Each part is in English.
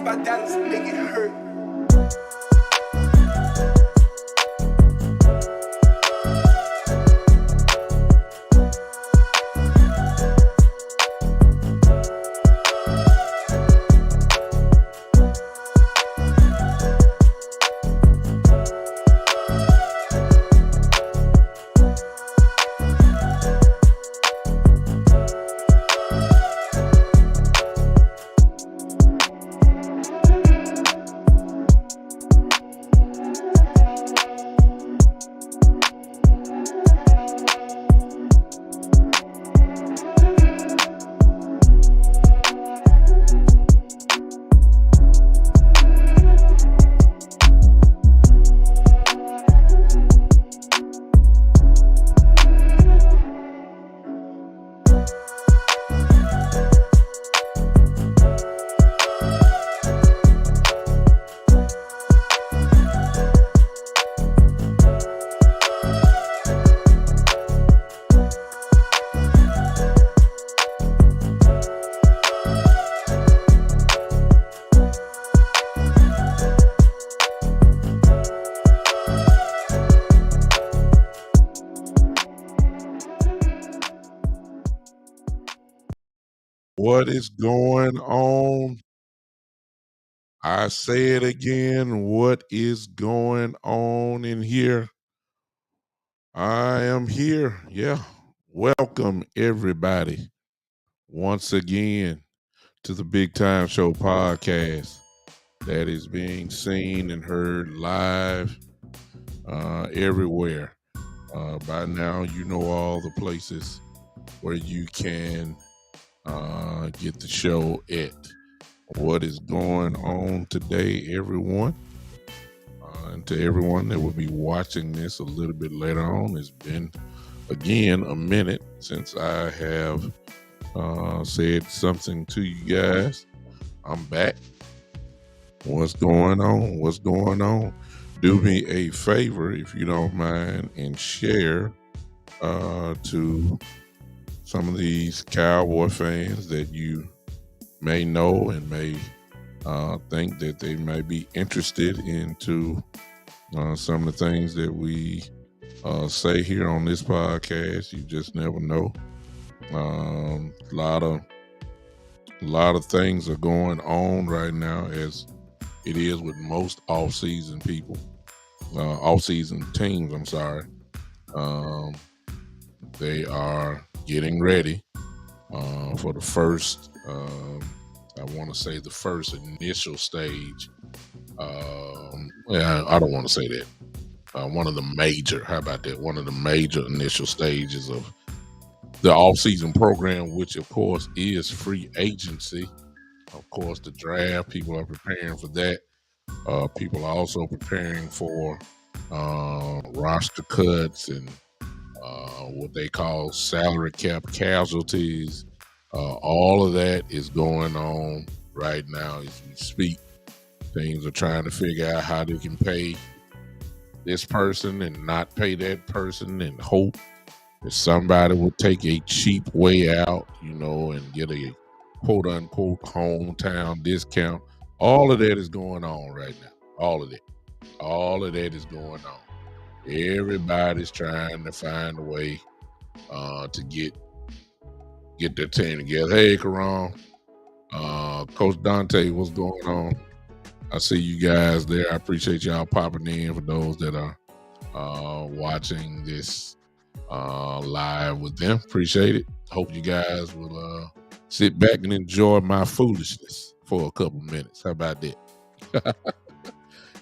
Beats by Dallas, make it hurt. What is going on? I say it again. What is going on in here? I am here. Yeah. Welcome, everybody, once again to the Big Time Show podcast that is being seen and heard live everywhere. By now, you know all the places where you can get the show at. What is going on today, everyone? And to everyone that will be watching this a little bit later on, it's been again a minute since I have said something to you guys. I'm back. What's going on? What's going on? Do me a favor, if you don't mind, and share to some of these Cowboy fans that you may know and may think that they may be interested into some of the things that we say here on this podcast. You just never know. A lot of things are going on right now, as it is with most off-season people, off-season teams. I'm sorry. They are getting ready for the first. I want to say the first initial stage. I don't want to say that. One of the major, how about that? One of the major initial stages of the off-season program, which of course is free agency. Of course, the draft, people are preparing for that. People are also preparing for roster cuts and what they call salary cap casualties. All of that is going on right now as we speak. Things are trying to figure out how they can pay this person and not pay that person, and hope that somebody will take a cheap way out, and get a quote unquote hometown discount. All of that is going on right now. All of that is going on. Everybody's trying to find a way to get their team together. Hey, Karan, Coach Dante, what's going on? I see you guys there. I appreciate y'all popping in. For those that are watching this live with them, appreciate it. Hope you guys will sit back and enjoy my foolishness for a couple minutes. How about that?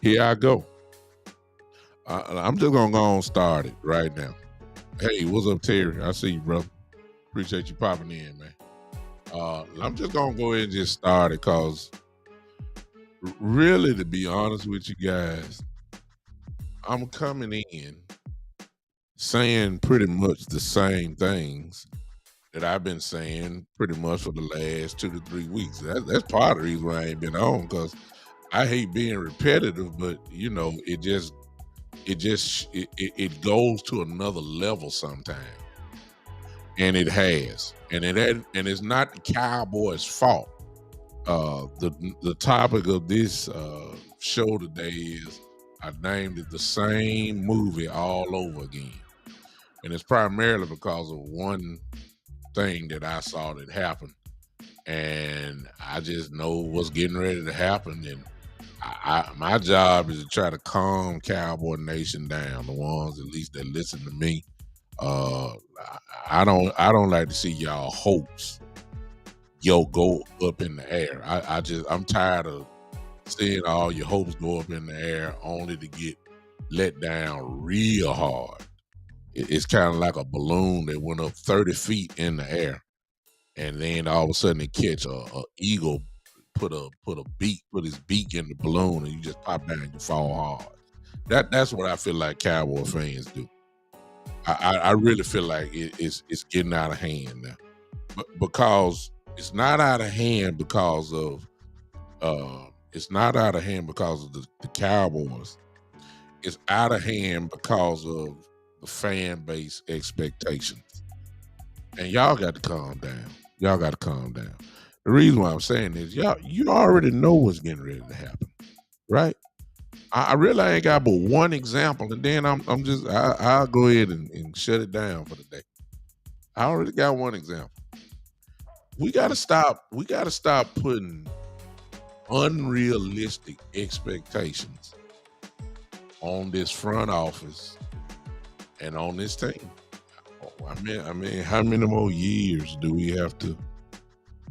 Here I go. I'm just gonna go on start it right now. Hey, what's up, Terry? I see you, brother. Appreciate you popping in, man. I'm just gonna go ahead and just start it, because really, to be honest with you guys, I'm coming in saying pretty much the same things that I've been saying pretty much for the last 2 to 3 weeks. That's part of the reason why I ain't been on, because I hate being repetitive, but it goes to another level sometimes. And it has. And it's not the Cowboys' fault. The topic of this show today is I named it the same movie all over again, and it's primarily because of one thing that I saw that happened, and I just know what's getting ready to happen, and my job is to try to calm Cowboy Nation down, the ones at least that listen to me. I don't like to see y'all hopes go up in the air. I'm tired of seeing all your hopes go up in the air only to get let down real hard. It's kind of like a balloon that went up 30 feet in the air, and then all of a sudden it catch a eagle put his beak in the balloon, and you just pop down and you fall hard. That's what I feel like Cowboy fans do. I really feel like it's getting out of hand now, because it's not out of hand because of the Cowboys. It's out of hand because of the fan base expectations. And y'all got to calm down. Y'all got to calm down. The reason why I'm saying is you already know what's getting ready to happen, right? I really ain't got but one example, and then I'll go ahead and shut it down for the day. I already got one example. We gotta stop putting unrealistic expectations on this front office and on this team. I mean, how many more years do we have to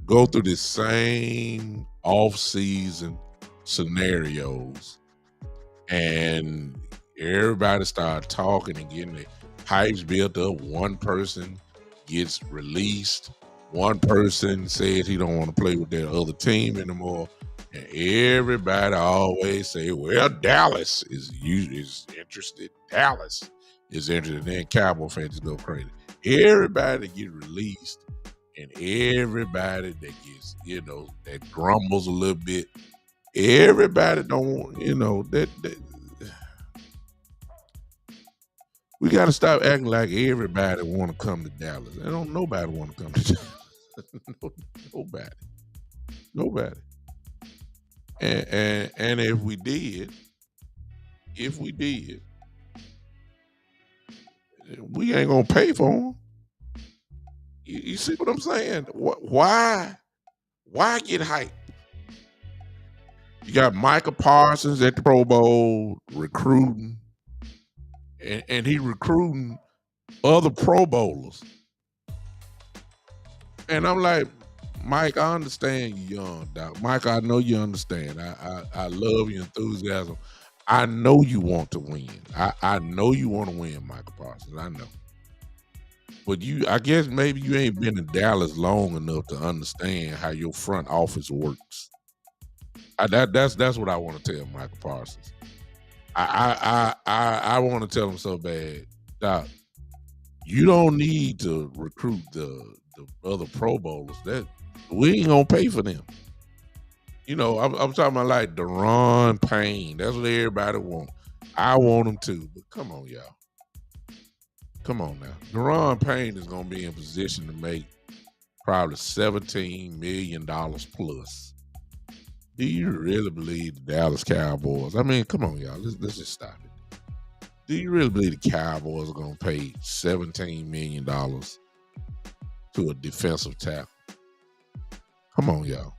go through the same off-season scenarios, and everybody start talking and getting the hypes built up? One person gets released. One person says he don't want to play with that other team anymore, and everybody always say, "Well, Dallas is interested. Dallas is interested." Then Cowboy fans go crazy. Everybody get released, and everybody that gets, that grumbles a little bit. Everybody don't want, that we got to stop acting like everybody want to come to Dallas. And don't nobody want to come to Dallas. Nobody. Nobody. And if we did, we ain't gonna pay for them. You see what I'm saying? Why get hyped? You got Micah Parsons at the Pro Bowl recruiting, and he recruiting other Pro Bowlers. And I'm like, Mike, I understand you young, Doc. Mike, I know you understand. I love your enthusiasm. I know you want to win. I know you want to win, Michael Parsons. I know. But I guess maybe you ain't been in Dallas long enough to understand how your front office works. That's what I want to tell Michael Parsons. I want to tell him so bad, Doc. You don't need to recruit the other Pro Bowlers. That we ain't gonna pay for them. I'm talking about like Deron Payne. That's what everybody want. I want them too, but come on, y'all. Come on now. Deron Payne is gonna be in position to make probably $17 million plus. Do you really believe the Dallas Cowboys? I mean, come on, y'all. Let's just stop it. Do you really believe the Cowboys are gonna pay $17 million to a defensive tackle? Come on, y'all.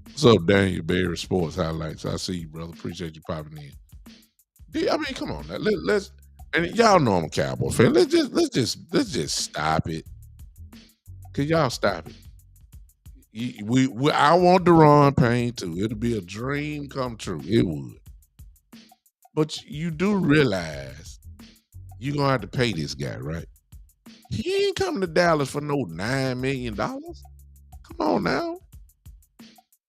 What's up, Daniel Berry Sports Highlights? I see you, brother. Appreciate you popping in. I mean, come on now. Let's and y'all know I'm a Cowboy fan. Let's just stop it. Can y'all stop it? I want Deron Payne too. It'll be a dream come true. It would. But you do realize you're gonna have to pay this guy, right? He ain't coming to Dallas for no $9 million. Come on now.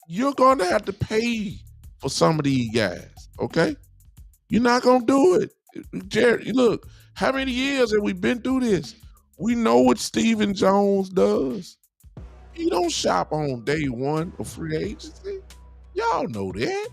You're gonna have to pay for some of these guys, okay? You're not gonna do it. Jerry, look, how many years have we been through this? We know what Stephen Jones does. He don't shop on day one of free agency. Y'all know that.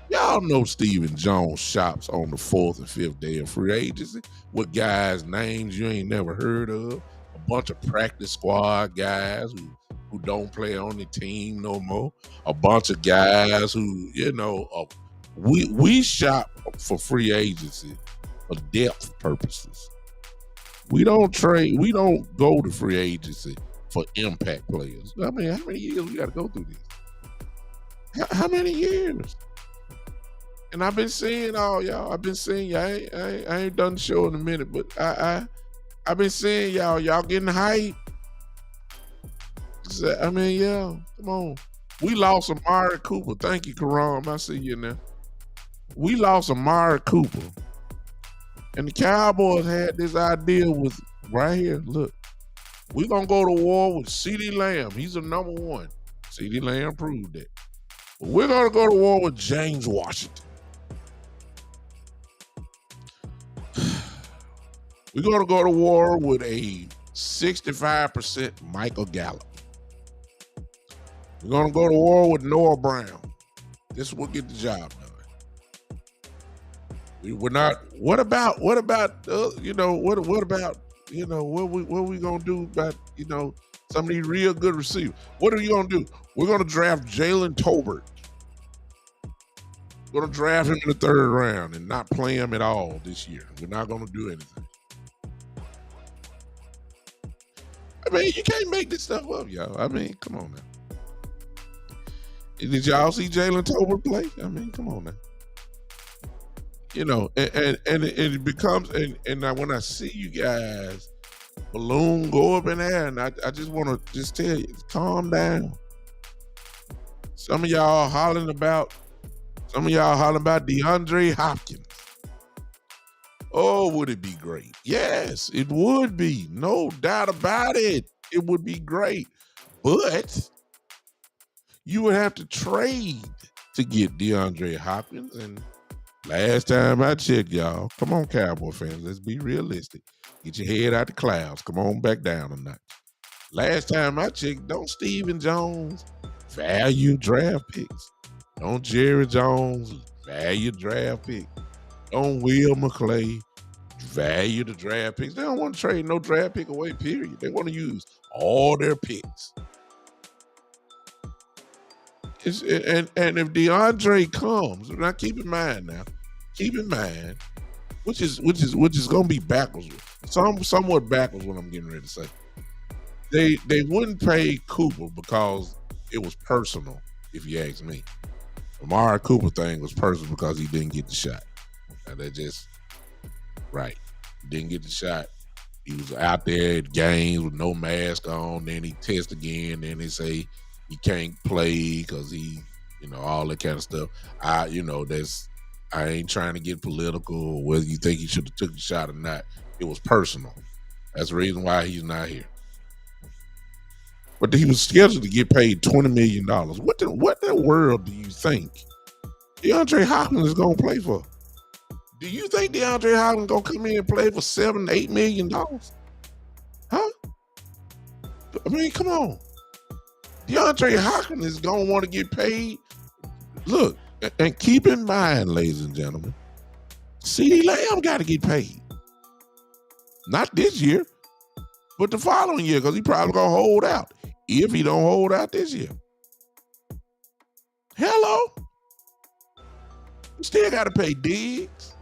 Y'all know Stephen Jones shops on the 4th and 5th day of free agency with guys' names you ain't never heard of. A bunch of practice squad guys who who don't play on the team no more. A bunch of guys who, we shop for free agency for depth purposes. We don't trade. We don't go to free agency for impact players. I mean, how many years we got to go through this? How many years? And I've been seeing all y'all. I've been seeing y'all. I ain't done the show in a minute, but I've been seeing y'all. Y'all getting hype. I mean, yeah. Come on. We lost Amari Cooper. Thank you, Karam. I see you now. We lost Amari Cooper. And the Cowboys had this idea with right here. Look, we're going to go to war with CeeDee Lamb. He's a number one. CeeDee Lamb proved that. But we're going to go to war with James Washington. We're going to go to war with a 65% Michael Gallup. We're going to go to war with Noah Brown. This will get the job done. We're not. What about? What about? What we gonna do about some of these real good receivers? What are you gonna do? We're gonna draft Jalen Tolbert. We're gonna draft him in the 3rd round and not play him at all this year. We're not gonna do anything. I mean, you can't make this stuff up, y'all. I mean, come on now. Did y'all see Jalen Tolbert play? I mean, come on now. And it becomes and now when I see you guys balloon go up in there, and I just want to just tell you, calm down. Some of y'all hollering about DeAndre Hopkins. Oh, would it be great? Yes, it would be. No doubt about it. It would be great. But you would have to trade to get DeAndre Hopkins. And last time I checked, y'all, come on, Cowboy fans, let's be realistic. Get your head out the clouds. Come on back down a notch. Last time I checked, don't Stephen Jones value draft picks? Don't Jerry Jones value draft picks? Don't Will McClay value the draft picks? They don't want to trade no draft pick away, period. They want to use all their picks. And if DeAndre comes, now keep in mind, which is going to be backwards, somewhat backwards what I'm getting ready to say. They wouldn't pay Cooper because it was personal, if you ask me. Amari Cooper thing was personal because he didn't get the shot. Now that just right. He didn't get the shot. He was out there at games with no mask on. Then he tests again. Then they say he can't play because he, all that kind of stuff. I ain't trying to get political, whether you think he should have took the shot or not. It was personal. That's the reason why he's not here. But he was scheduled to get paid $20 million. What in the world do you think DeAndre Hopkins is going to play for? Do you think DeAndre Hopkins is going to come in and play for $7, $8 million? Huh? I mean, come on. DeAndre Hopkins is going to want to get paid. Look, and keep in mind, ladies and gentlemen, CeeDee Lamb got to get paid. Not this year, but the following year, because he probably going to hold out. If he don't hold out this year. Hello? We still got to pay Diggs.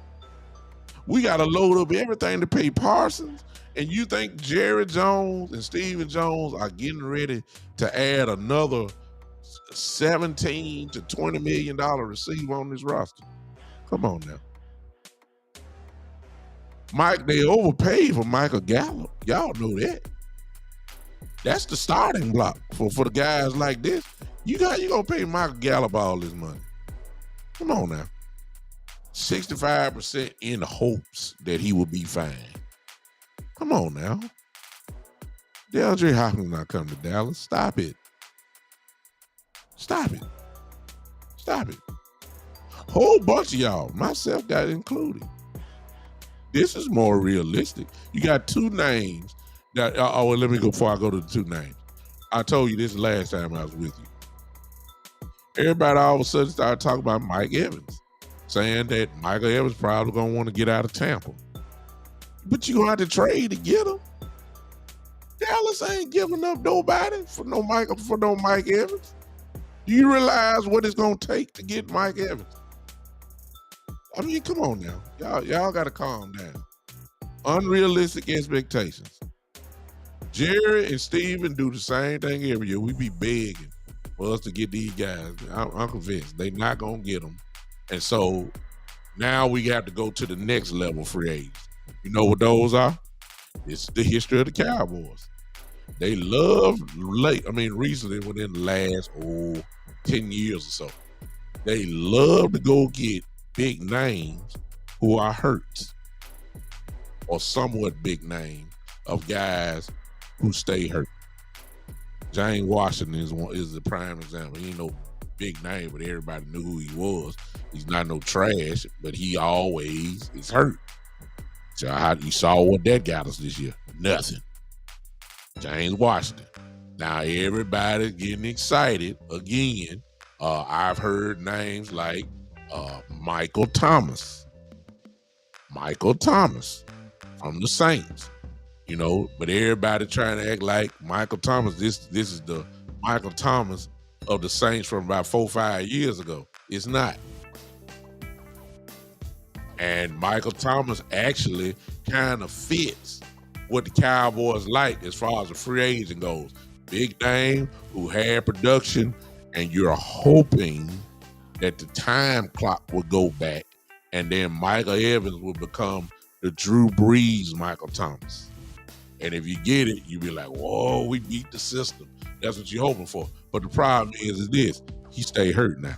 We got to load up everything to pay Parsons. And you think Jerry Jones and Stephen Jones are getting ready to add another $17 to $20 million receiver on this roster? Come on now. They overpaid for Michael Gallup. Y'all know that. That's the starting block for the guys like this. You gonna pay Michael Gallup all this money. Come on now. 65% in hopes that he will be fine. Come on now. DeAndre Hopkins not coming to Dallas. Stop it. Stop it. Stop it. Whole bunch of y'all, myself got included. This is more realistic. You got two names that, let me go before I go to the two names. I told you this last time I was with you. Everybody all of a sudden started talking about Mike Evans, saying that Michael Evans probably going to want to get out of Tampa. But you're going to have to trade to get him. Dallas ain't giving up nobody for no Mike Evans. Do you realize what it's gonna take to get Mike Evans? I mean, come on now. Y'all gotta calm down. Unrealistic expectations. Jerry and Steven do the same thing every year. We be begging for us to get these guys. I'm convinced they're not gonna get them. And so now we have to go to the next level free agents. You know what those are? It's the history of the Cowboys. They love recently within the last 10 years or so, they love to go get big names who are hurt or somewhat big names of guys who stay hurt. James Washington is the prime example. He ain't no big name, but everybody knew who he was. He's not no trash, but he always is hurt. So you saw what that got us this year? Nothing. James Washington. Now everybody's getting excited again. I've heard names like Michael Thomas. Michael Thomas from the Saints. You know, but everybody trying to act like Michael Thomas. This is the Michael Thomas of the Saints from about 4 or 5 years ago. It's not. And Michael Thomas actually kind of fits what the Cowboys like as far as the free agent goes. Big name who had production, and you're hoping that the time clock will go back and then Michael Evans will become the Drew Brees Michael Thomas. And if you get it, you'll be like, whoa, we beat the system. That's what you're hoping for. But the problem is this, he stay hurt now.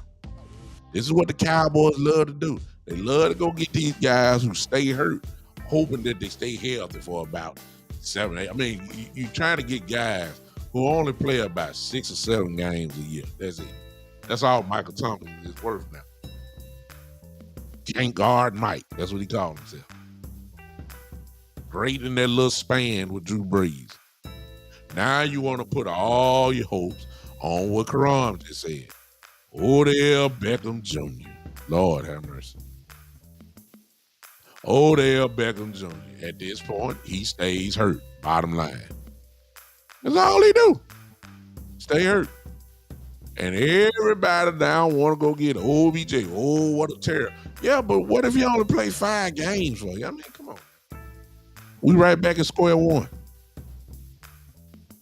This is what the Cowboys love to do. They love to go get these guys who stay hurt, hoping that they stay healthy for about 7, 8. I mean, you're trying to get guys who only play about 6 or 7 games a year. That's it. That's all Michael Thomas is worth now. Can't guard Mike. That's what he called himself. Great in that little span with Drew Brees. Now you want to put all your hopes on what Karam just said. Odell Beckham Jr. Lord have mercy. Odell Beckham Jr. At this point, he stays hurt. Bottom line. That's all he do. Stay hurt. And everybody now want to go get OBJ. Oh, what a terror. Yeah, but what if he only play 5 games for you? I mean, come on. We right back at square one.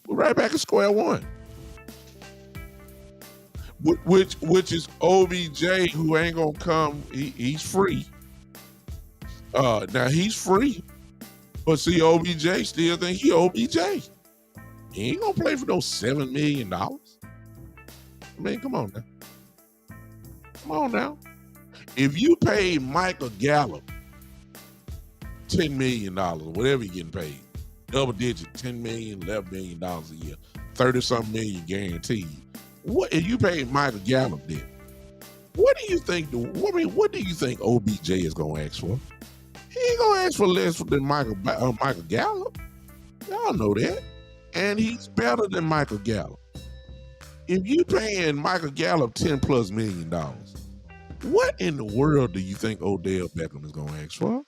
We're right back at square one. Which is OBJ, who ain't gonna come. He's free. Now he's free, but see, OBJ still think he OBJ. He ain't gonna play for those $7 million. I mean, come on now. Come on now. If you pay Michael Gallup $10 million, whatever you're getting paid, double digit, $10 million, $11 million a year, 30-something million guaranteed. What if you pay Michael Gallup then? What do you think? What do you think OBJ is gonna ask for? He ain't gonna ask for less than Michael Gallup. Y'all know that, and he's better than Michael Gallup. If you paying Michael Gallup $10+ million, what in the world do you think Odell Beckham is gonna ask for?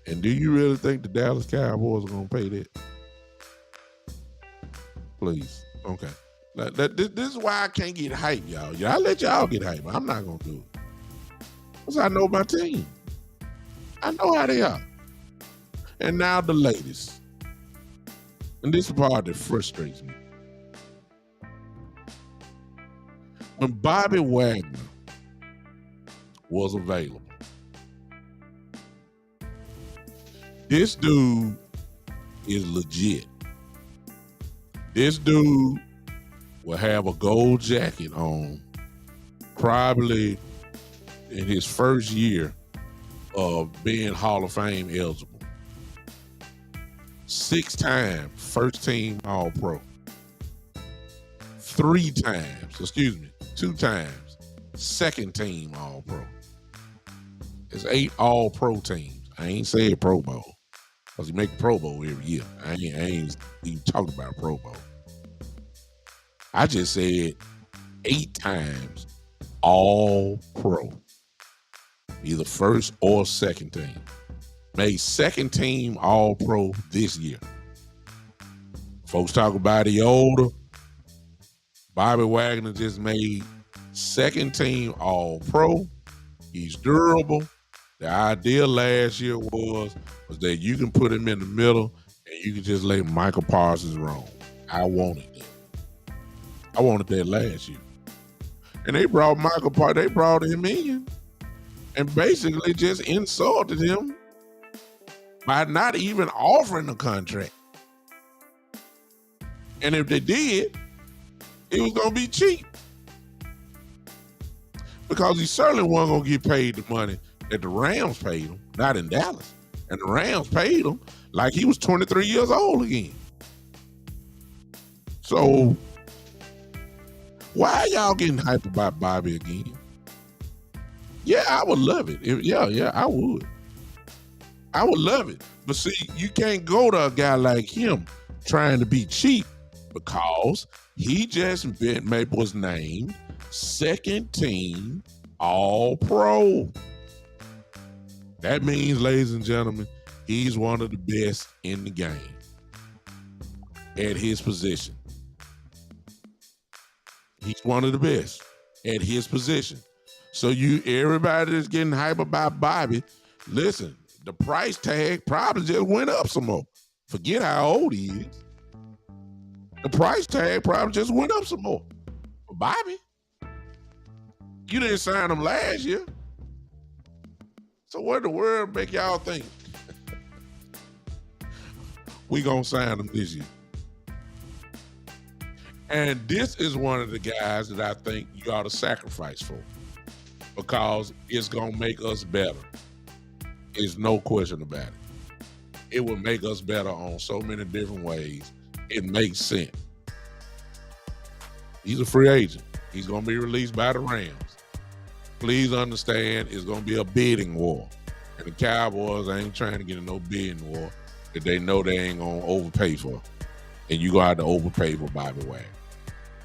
And do you really think the Dallas Cowboys are gonna pay that? Please. Okay. This is why I can't get hyped, y'all. I let y'all get hyped, but I'm not going to do it. Because I know my team. I know how they are. And now the latest. And this is the part that frustrates me. When Bobby Wagner was available, this dude is legit. This dude will have a gold jacket on probably in his first year of being Hall of Fame eligible. 6 times first team All-Pro. 2 times second team All-Pro. It's 8 All-Pro teams. I ain't saying Pro Bowl. Because he make the Pro Bowl every year. I ain't even talking about Pro Bowl. I just said 8 times All Pro. Either first or second team. made second team All Pro this year. Folks talk about he older. Bobby Wagner just made second team All Pro. He's durable. The idea last year was that you can put him in the middle and you can just lay Michael Parsons wrong. I wanted that. I wanted that last year. And they brought they brought him in and basically just insulted him by not even offering a contract. And if they did, it was going to be cheap. Because he certainly wasn't going to get paid the money that the Rams paid him, not in Dallas. And the Rams paid him like he was 23 years old again. So why are y'all getting hyped about Bobby again? Yeah, I would love it. I would. I would love it. But see, you can't go to a guy like him trying to be cheap because he just was named second team All Pro. That means, ladies and gentlemen, he's one of the best in the game at his position. He's one of the best at his position. So everybody that's getting hype about Bobby, listen, the price tag probably just went up some more. Forget how old he is. The price tag probably just went up some more. For Bobby, you didn't sign him last year. So what in the world make y'all think we gonna sign him this year? And this is one of the guys that I think you ought to sacrifice for because it's gonna make us better. There's no question about it. It will make us better on so many different ways. It makes sense. He's a free agent. He's gonna be released by the Rams. Please understand, it's going to be a bidding war. And the Cowboys ain't trying to get in no bidding war that they know they ain't going to overpay for. And you going to have to overpay for Bobby Wagner.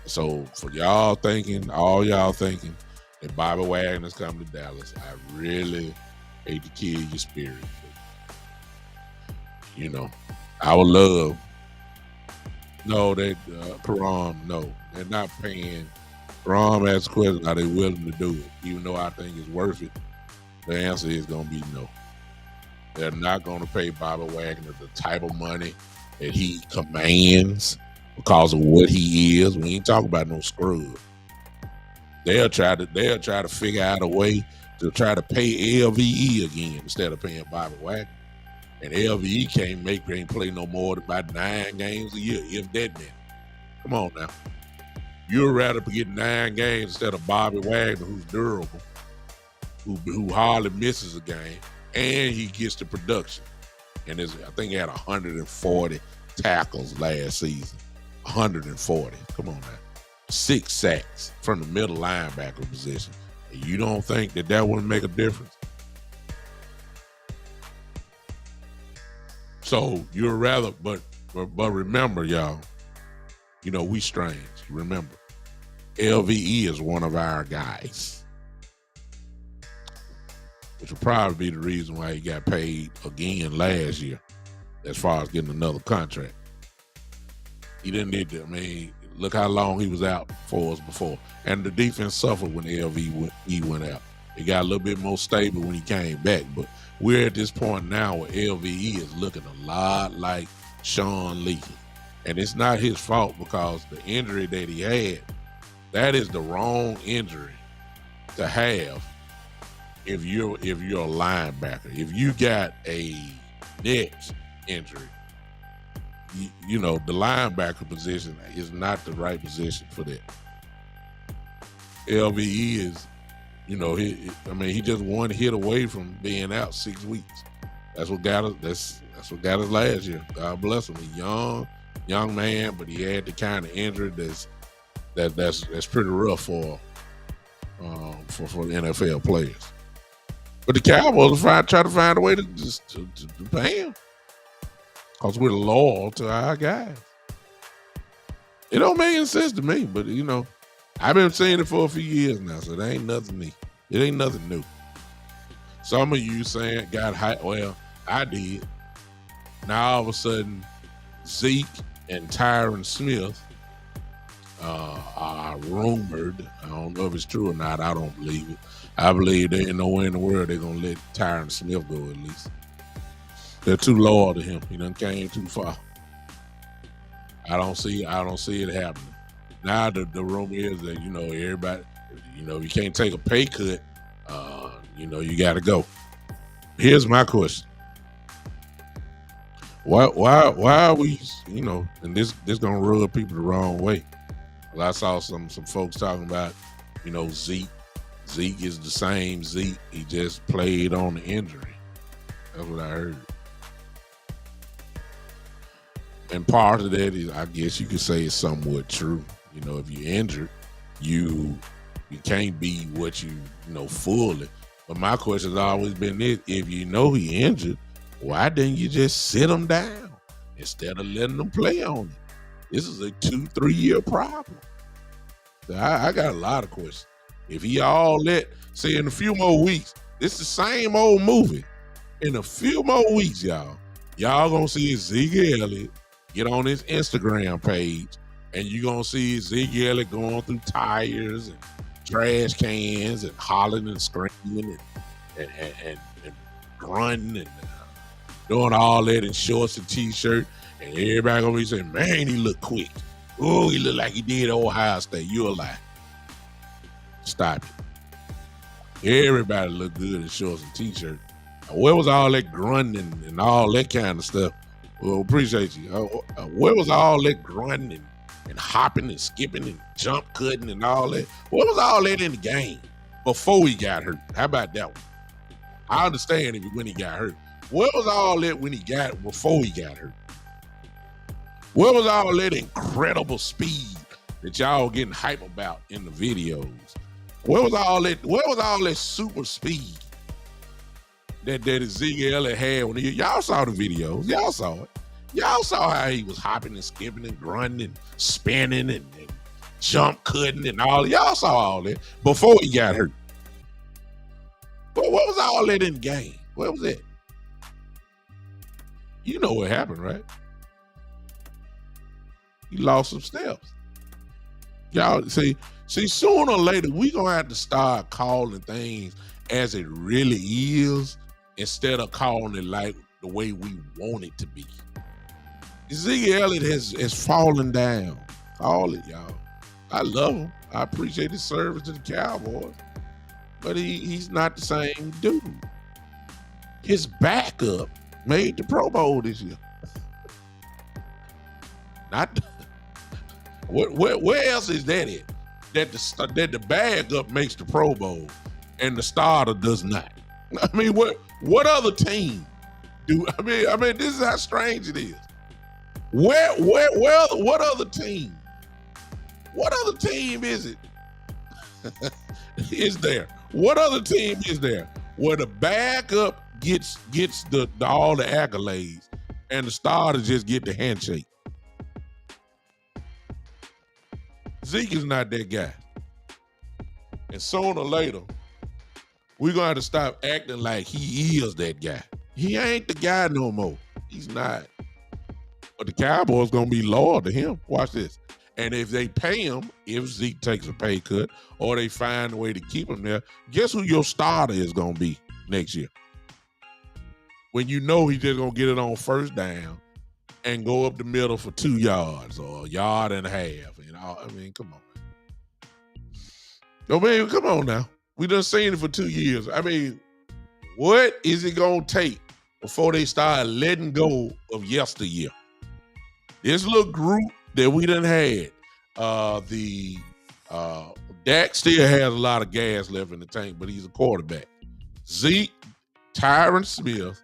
So for all y'all thinking that Bobby Wagner's coming to Dallas, I really hate to kill your spirit. But, I would love. No, they're not paying. Ron asked the question, are they willing to do it? Even though I think it's worth it, the answer is going to be no. They're not going to pay Bobby Wagner the type of money that he commands because of what he is. We ain't talking about no scrub. They'll try to figure out a way to try to pay LVE again instead of paying Bobby Wagner. And LVE can't play no more than about 9 games a year, if that meant. Come on now. You'd rather get 9 games instead of Bobby Wagner, who's durable, who hardly misses a game, and he gets the production. And I think he had 140 tackles last season. 140. Come on now. 6 sacks from the middle linebacker position. And you don't think that wouldn't make a difference? So you'd rather, but remember, y'all, we strange. Remember, LVE is one of our guys, which will probably be the reason why he got paid again last year as far as getting another contract. He didn't need to. I mean, look how long he was out for us before. And the defense suffered when LVE went out. It got a little bit more stable when he came back, but we're at this point now where LVE is looking a lot like Sean Lee. And it's not his fault because the injury that he had, that is the wrong injury to have if you're a linebacker. If you got a neck injury, the linebacker position is not the right position for that. LVE is, he just one hit away from being out 6 weeks. That's what got us. That's what got us last year. God bless him. He's young man, but he had the kind of injury that's pretty rough for NFL players. But the Cowboys try to find a way to pay him because we're loyal to our guys. It don't make any sense to me, but I've been saying it for a few years now, so it ain't nothing new. It ain't nothing new. Some of you saying got hype. Well, I did. Now all of a sudden, Zeke and Tyron Smith are rumored. I don't know if it's true or not. I don't believe it. I believe there ain't nowhere in the world they're gonna let Tyron Smith go. At least they're too loyal to him. He done came too far. I don't see it happening. Now the rumor is that everybody, you can't take a pay cut. You got to go. Here's my question: why are we and this gonna rub people the wrong way? Well, I saw some folks talking about Zeke. Zeke is the same Zeke. He just played on the injury. That's what I heard. And part of that is, I guess you could say, it's somewhat true. If you're injured, you can't be what you fully. But my question has always been this: if you know he injured, why didn't you just sit him down instead of letting him play on it? This is a 2-3 year problem. So I got a lot of questions. If he all say in a few more weeks, it's the same old movie. In a few more weeks, y'all gonna see Zeke Elliott get on his Instagram page, and you're gonna see Zeke Elliott going through tires and trash cans and hollering and screaming and grunting and doing all that in shorts and t-shirt, and everybody gonna be saying, "Man, he look quick. Oh, he look like he did at Ohio State." You're a lie. Stop it. Everybody look good in shorts and t-shirt. Where was all that grunting and all that kind of stuff? Well, appreciate you. Where was all that grunting and hopping and skipping and jump cutting and all that? Where was all that in the game before he got hurt? How about that one? I understand when he got hurt. Where was all that before he got hurt? Where was all that incredible speed that y'all getting hype about in the videos? Where was all that super speed that Zeke Elliott had when y'all saw the videos? Y'all saw it. Y'all saw how he was hopping and skipping and grunting and spinning and jump cutting and all. Y'all saw all that before he got hurt. But what was all that in the game? What was it? You know what happened, right? He lost some steps. Y'all see, sooner or later, we gonna have to start calling things as it really is instead of calling it like the way we want it to be. Zeke Elliott has fallen down. All it, y'all. I love him. I appreciate his service to the Cowboys, but he's not the same dude. His backup made the Pro Bowl this year. Not where else is that at? That the backup makes the Pro Bowl and the starter does not. I mean, what other team do? I mean, this is how strange it is. What other team? What other team is it? Is there? What other team is there where the backup gets all the accolades and the starter just get the handshake? Zeke is not that guy. And sooner or later, we're going to have to stop acting like he is that guy. He ain't the guy no more. He's not. But the Cowboys going to be loyal to him. Watch this. And if they pay him, if Zeke takes a pay cut or they find a way to keep him there, guess who your starter is going to be next year? When you know he's just going to get it on first down and go up the middle for 2 yards or a yard and a half. I mean, come on. Oh, man, come on now. We done seen it for 2 years. I mean, what is it going to take before they start letting go of yesteryear? This little group that we done had, Dak still has a lot of gas left in the tank, but he's a quarterback. Zeke, Tyron Smith,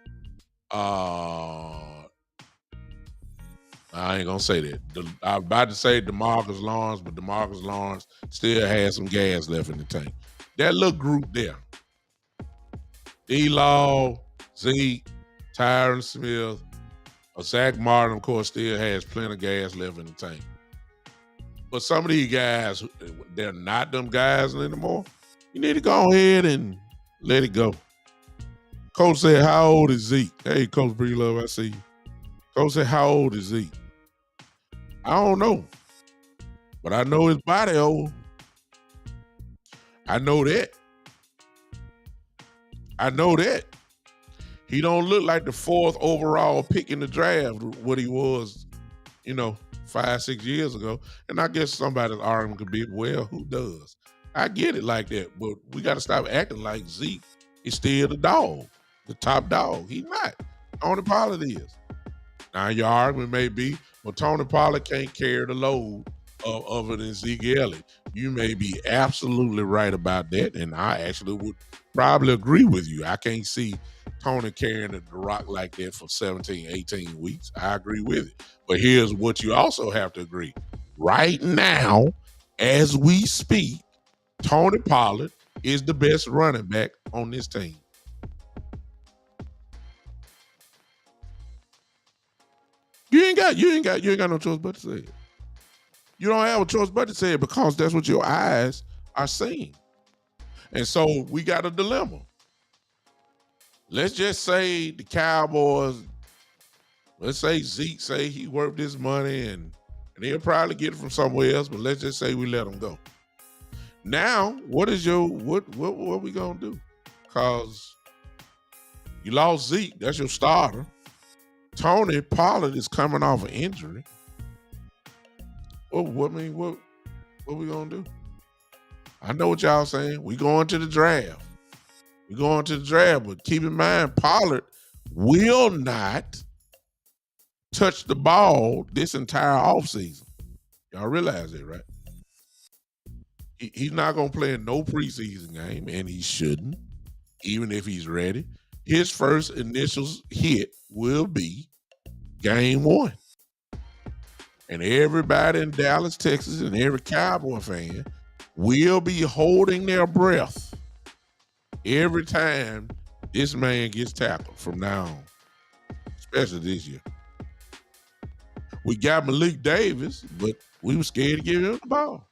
I ain't gonna say that. I was about to say DeMarcus Lawrence, but DeMarcus Lawrence still has some gas left in the tank. That little group there. D-Law, Zeke, Tyron Smith, Zach Martin, of course, still has plenty of gas left in the tank. But some of these guys, they're not them guys anymore. You need to go ahead and let it go. Coach said, how old is Zeke? Hey, Coach Breelove, I see you. Coach said, how old is Zeke? I don't know. But I know his body old. I know that. I know that. He don't look like the 4th overall pick in the draft, what he was, 5-6 years ago. And I guess somebody's argument could be, well, who does? I get it like that, but we got to stop acting like Zeke is still the dog, the top dog. He's not. Tony Pollard is. Now your argument may be, well, Tony Pollard can't carry the load of it than Zeke Elliott. You may be absolutely right about that, and I actually would probably agree with you. I can't see Tony carrying the rock like that for 17, 18 weeks. I agree with it. But here's what you also have to agree. Right now, as we speak, Tony Pollard is the best running back on this team. You ain't got no choice but to say it. You don't have a choice but to say it because that's what your eyes are seeing. And so we got a dilemma. Let's just say the Cowboys, let's say Zeke say he worked his money and he'll probably get it from somewhere else, but let's just say we let him go. Now, what we gonna do? Because you lost Zeke, that's your starter. Tony Pollard is coming off an injury. What we gonna do? I know what y'all saying. We going to the draft. But keep in mind, Pollard will not touch the ball this entire offseason. Y'all realize that, right? He's not gonna play in no preseason game, and he shouldn't, even if he's ready. His first initial hit will be game 1. And everybody in Dallas, Texas, and every Cowboy fan will be holding their breath every time this man gets tackled from now on, especially this year. We got Malik Davis, but we were scared to give him the ball.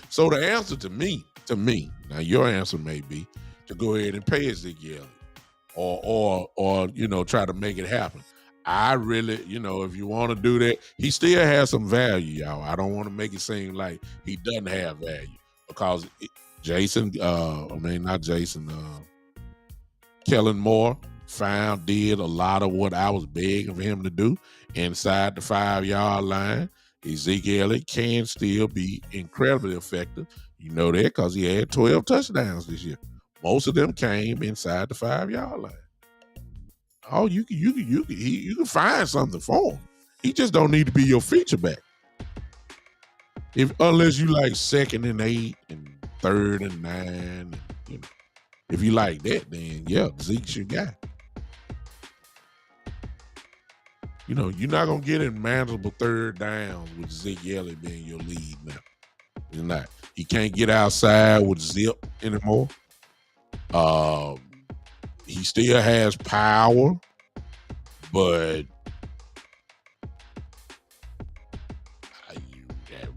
So the answer to me, now your answer may be to go ahead and pay Ezekiel or try to make it happen. I really, if you want to do that, he still has some value, y'all. I don't want to make it seem like he doesn't have value because Kellen Moore did a lot of what I was begging for him to do inside the 5-yard line. Ezekiel can still be incredibly effective. You know that because he had 12 touchdowns this year. Most of them came inside the 5-yard line. Oh, you can find something for him. He just don't need to be your feature back. Unless you like 2nd and 8 and 3rd and 9. If you like that, then yeah, Zeke's your guy. You're not gonna get in manageable 3rd down with Zeke Elliott being your lead now. You're not. He can't get outside with Zip anymore. He still has power, but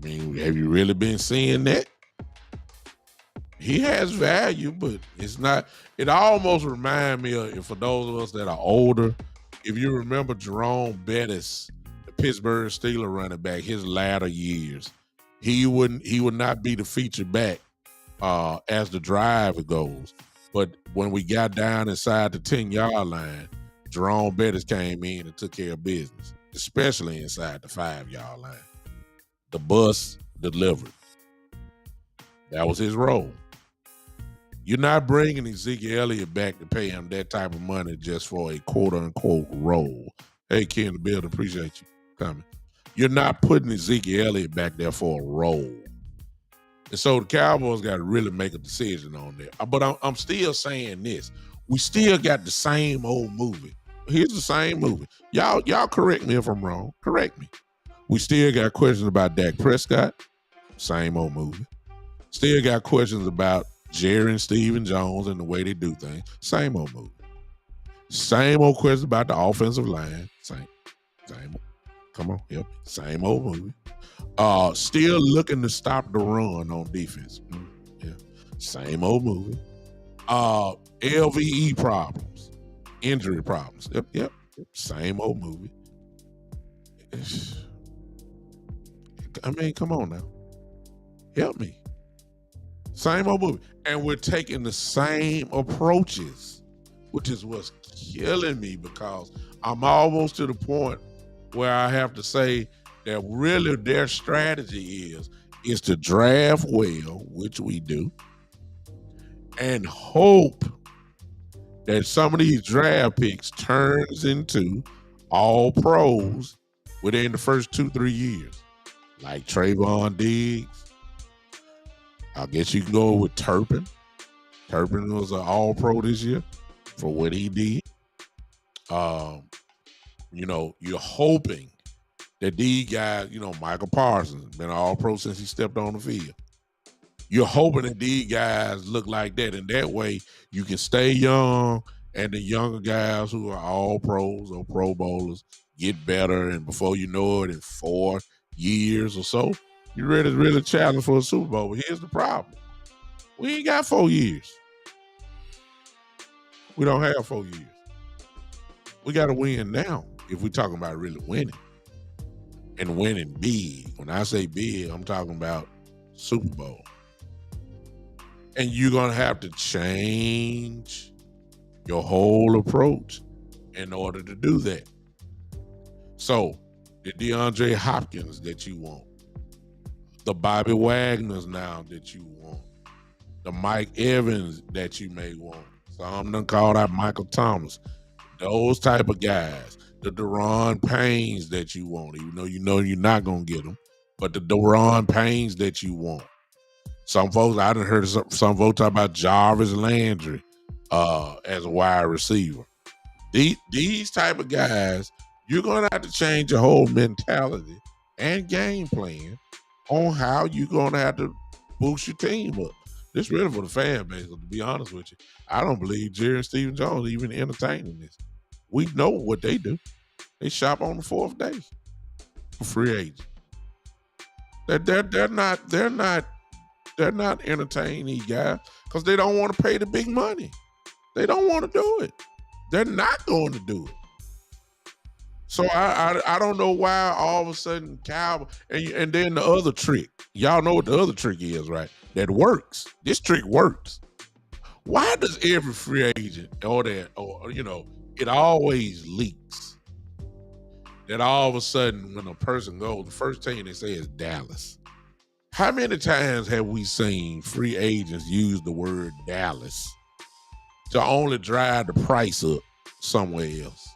have you really been seeing that? He has value, but it's not. It almost reminds me of, for those of us that are older, if you remember Jerome Bettis, the Pittsburgh Steelers running back, his latter years, he would not be the feature back as the drive goes. But when we got down inside the 10-yard line, Jerome Bettis came in and took care of business, especially inside the 5-yard line. The bus delivered. That was his role. You're not bringing Ezekiel Elliott back to pay him that type of money just for a quote-unquote role. Hey, Ken the Builder, appreciate you coming. You're not putting Ezekiel Elliott back there for a role. And so the Cowboys got to really make a decision on that. But I'm still saying this. We still got the same old movie. Here's the same movie. Y'all correct me if I'm wrong. Correct me. We still got questions about Dak Prescott. Same old movie. Still got questions about Jerry and Stephen Jones and the way they do things. Same old movie. Same old questions about the offensive line. Same old. Come on, help me. Same old movie. Still looking to stop the run on defense. Yeah. Same old movie. LVE problems, injury problems. Yep. Same old movie. I mean, come on now. Help me. Same old movie. And we're taking the same approaches, which is what's killing me because I'm almost to the point where I have to say that really their strategy is to draft well, which we do, and hope that some of these draft picks turns into all pros within the first 2-3 years. Like Trayvon Diggs. I guess you can go with Turpin. Turpin was an all pro this year for what he did. You're hoping that these guys, Michael Parsons, been all pro since he stepped on the field. You're hoping that these guys look like that, and that way you can stay young, and the younger guys who are all pros or pro bowlers get better, and before you know it, in 4 years or so, you're ready to really challenge for a Super Bowl. But here's the problem. We ain't got 4 years. We don't have 4 years. We got to win now if we're talking about really winning. And winning big. When I say big, I'm talking about Super Bowl. And you're going to have to change your whole approach in order to do that. So, the DeAndre Hopkins that you want, the Bobby Wagners now that you want, the Mike Evans that you may want. Some done called out Michael Thomas. Those type of guys. The Daron Paynes that you want, even though you know you're not going to get them. But the Daron Paynes that you want. Some folks, I done heard some folks talk about Jarvis Landry as a wide receiver. These type of guys, you're going to have to change your whole mentality and game plan on how you're going to have to boost your team up. This really for the fan base, to be honest with you. I don't believe Jerry and Stephen Jones even entertaining this. We know what they do. They shop on the 4th day for free agent. They're not entertaining these guys because they don't want to pay the big money. They don't want to do it. They're not going to do it. So I don't know why all of a sudden Cowboys and then the other trick. Y'all know what the other trick is, right? That works. This trick works. Why does every free agent it always leaks that all of a sudden when a person goes, the first thing they say is Dallas. How many times have we seen free agents use the word Dallas to only drive the price up somewhere else?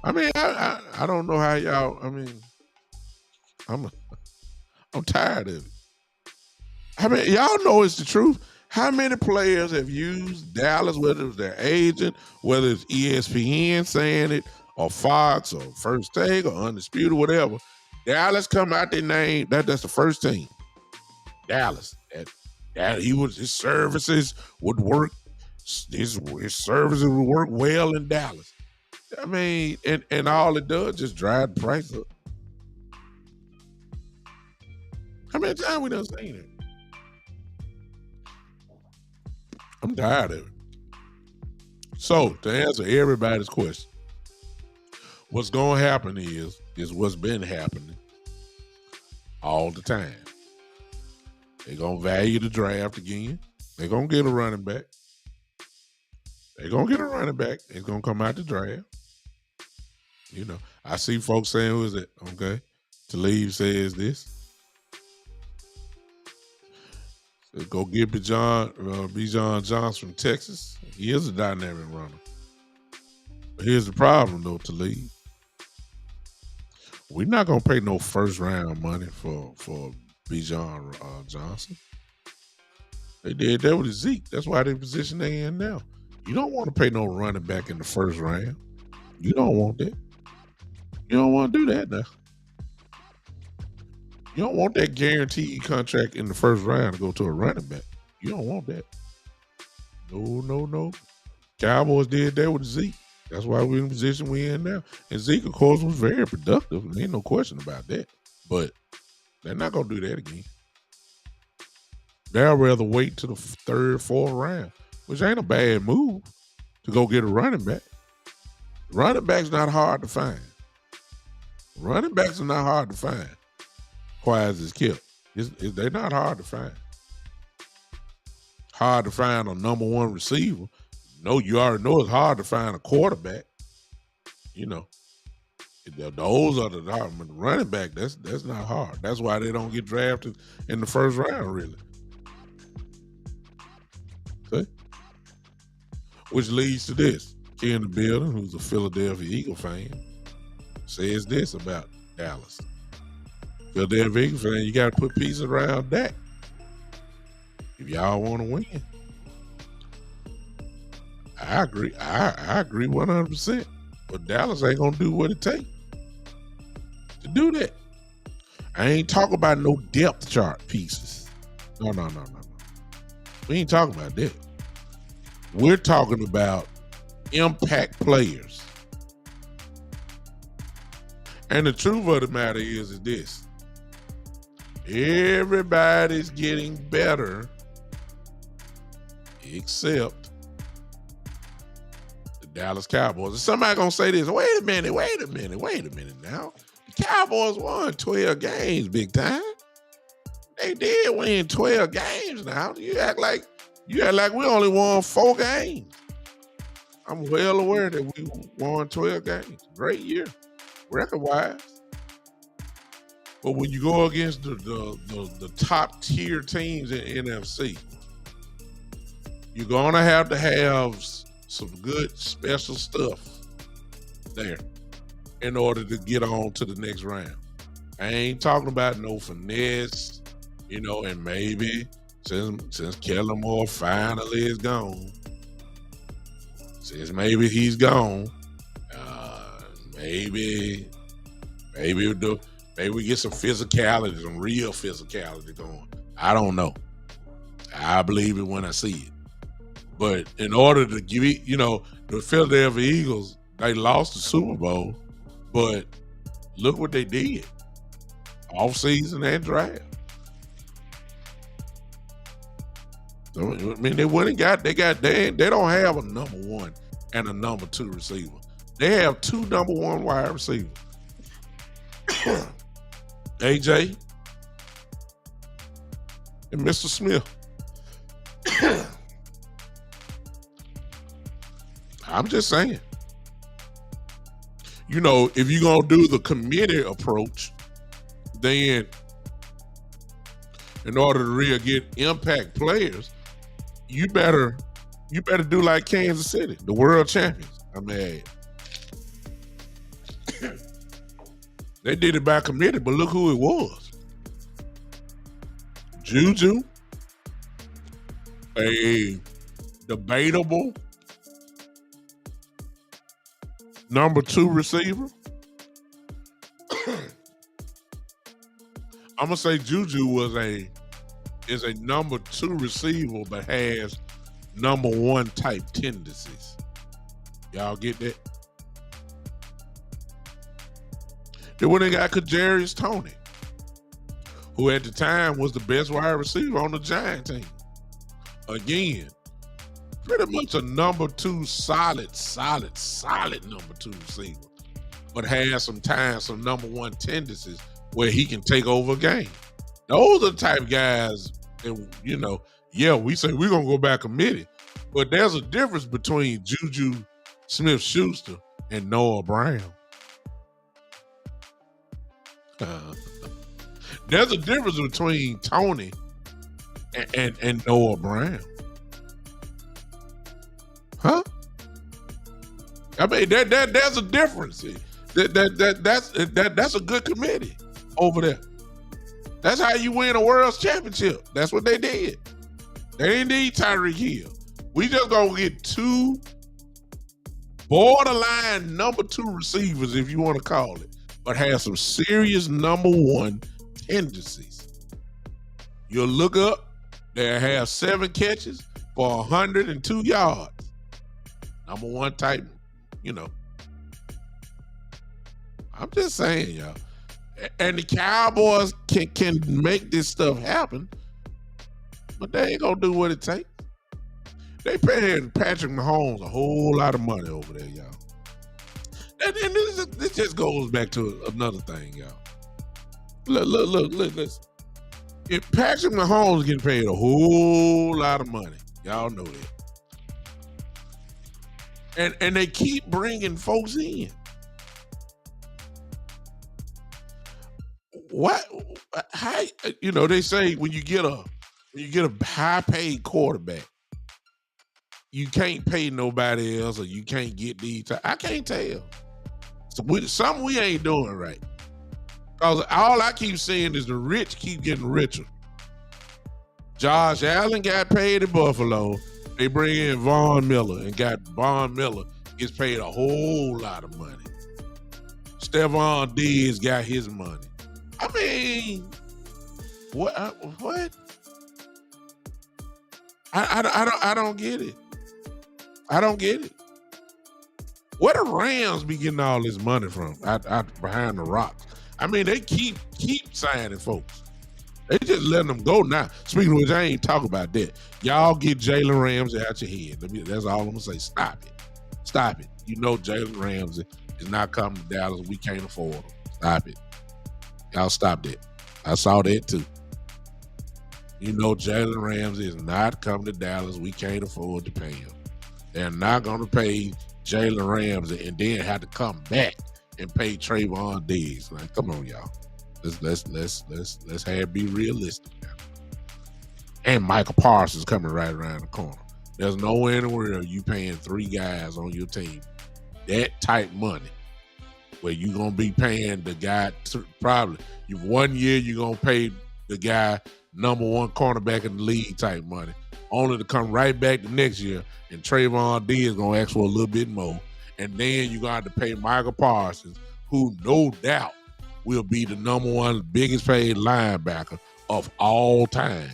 I mean, I don't know how y'all. I mean, I'm tired of it. I mean, y'all know it's the truth. How many players have used Dallas, whether it's their agent, whether it's ESPN saying it, or Fox, or First Take, or Undisputed, whatever? Dallas come out their name. That's the first team. Dallas. That his services would work. His services would work well in Dallas. I mean, and all it does just drive the price up. How many times we done seen it? I'm tired of it. So, to answer everybody's question, what's going to happen is what's been happening all the time. They're going to value the draft again. They're going to get a running back. They're going to get a running back. It's going to come out the draft. I see folks saying, who is it? Okay. Talib says this. So go get Bijan Johnson from Texas. He is a dynamic runner. But here's the problem, though, Talib. We're not going to pay no first-round money for Bijan Johnson. They did that with Zeke. That's why they position they in now. You don't want to pay no running back in the first round. You don't want that. You don't want to do that now. You don't want that guaranteed contract in the first round to go to a running back. You don't want that. No. Cowboys did that with Zeke. That's why we're in the position we're in now. And Zeke, of course, was very productive. There ain't no question about that. But they're not going to do that again. They'll rather wait to the third, fourth round, which ain't a bad move to go get a running back. Running back's not hard to find. Running backs are not hard to find. Quiet as it's kept. They're not hard to find. Hard to find a number one receiver. No, you already know it's hard to find a quarterback. You know, those are the hard. But the running back, that's not hard. That's why they don't get drafted in the first round, really. See? Which leads to this. Here in the building, who's a Philadelphia Eagle fan, says this about Dallas. Philadelphia Eagle fan, you got to put pieces around that if y'all want to win. I agree. I agree 100%. But Dallas ain't gonna do what it takes to do that. I ain't talking about no depth chart pieces. No. We ain't talking about that. We're talking about impact players. And the truth of the matter is this. Everybody's getting better except the Dallas Cowboys. Is somebody gonna say this? Wait a minute now. The Cowboys won 12 games, big time. They did win 12 games now. You act like we only won 4 games. I'm well aware that we won 12 games. Great year, record-wise. But when you go against the top tier teams in NFC, you're gonna have to have some good special stuff there in order to get on to the next round. I ain't talking about no finesse, and maybe since Kellen Moore finally is gone, since maybe he's gone, maybe we get some physicality, some real physicality going. I don't know. I believe it when I see it. But in order to give it, the Philadelphia Eagles, they lost the Super Bowl, but look what they did. Off-season and draft. So, I mean, they went and they don't have a number one and a number two receiver. They have 2 number one wide receivers. AJ and Mr. Smith. I'm just saying. If you're going to do the committee approach, then in order to really get impact players, you better do like Kansas City, the world champions. I mean, they did it by committee, but look who it was. Juju, a debatable number 2 receiver. I'm gonna say Juju is a number 2 receiver, but has number 1 type tendencies. Y'all get that? Then when they got Kadarius Toney, who at the time was the best wide receiver on the Giant team. Again, pretty much a number 2 solid number 2 receiver, but has sometimes some number 1 tendencies where he can take over a game. Those are the type of guys that, we say we're going to go back committee, but there's a difference between Juju Smith-Schuster and Noah Brown. There's a difference between Tony and Noah Brown. Huh? I mean, there's a difference. That's a good committee over there. That's how you win a world championship. That's what they did. They didn't need Tyreek Hill. We just gonna get 2 borderline number 2 receivers, if you want to call it, but have some serious number 1 tendencies. You'll look up, they'll have 7 catches for 102 yards. Number 1 type, I'm just saying, y'all. And the Cowboys can make this stuff happen but they ain't gonna do what it takes. They paying Patrick Mahomes a whole lot of money over there, y'all. And this just goes back to another thing, y'all. Look, listen. If Patrick Mahomes getting paid a whole lot of money, y'all know that. And they keep bringing folks in. What? How? They say when you get a high paid quarterback, you can't pay nobody else, or you can't get these. I can't tell. So something we ain't doing right. Because all I keep seeing is the rich keep getting richer. Josh Allen got paid at Buffalo. They bring in Von Miller, and Von Miller gets paid a whole lot of money. Stephon Diggs got his money. I mean, what? I don't get it. I don't get it. Where the Rams be getting all this money from out behind the rocks? I mean, they keep signing folks. They just letting them go now. Speaking of which, I ain't talking about that. Y'all get Jalen Ramsey out your head. That's all I'm gonna say. Stop it. Stop it. You know Jalen Ramsey is not coming to Dallas. We can't afford him. Stop it. Y'all stop that. I saw that too. You know Jalen Ramsey is not coming to Dallas. We can't afford to pay him. They're not gonna pay Jalen Ramsey and then have to come back and pay Trayvon Diggs. Like, come on, y'all. Let's be realistic now. And Michael Parsons coming right around the corner. There's nowhere in the world you paying 3 guys on your team that type money where you gonna be paying the guy probably 1 year you're gonna pay the guy number 1 cornerback in the league type money, only to come right back the next year and Trayvon Diggs gonna ask for a little bit more, and then you're gonna have to pay Michael Parsons, who no doubt will be the number 1 biggest paid linebacker of all time.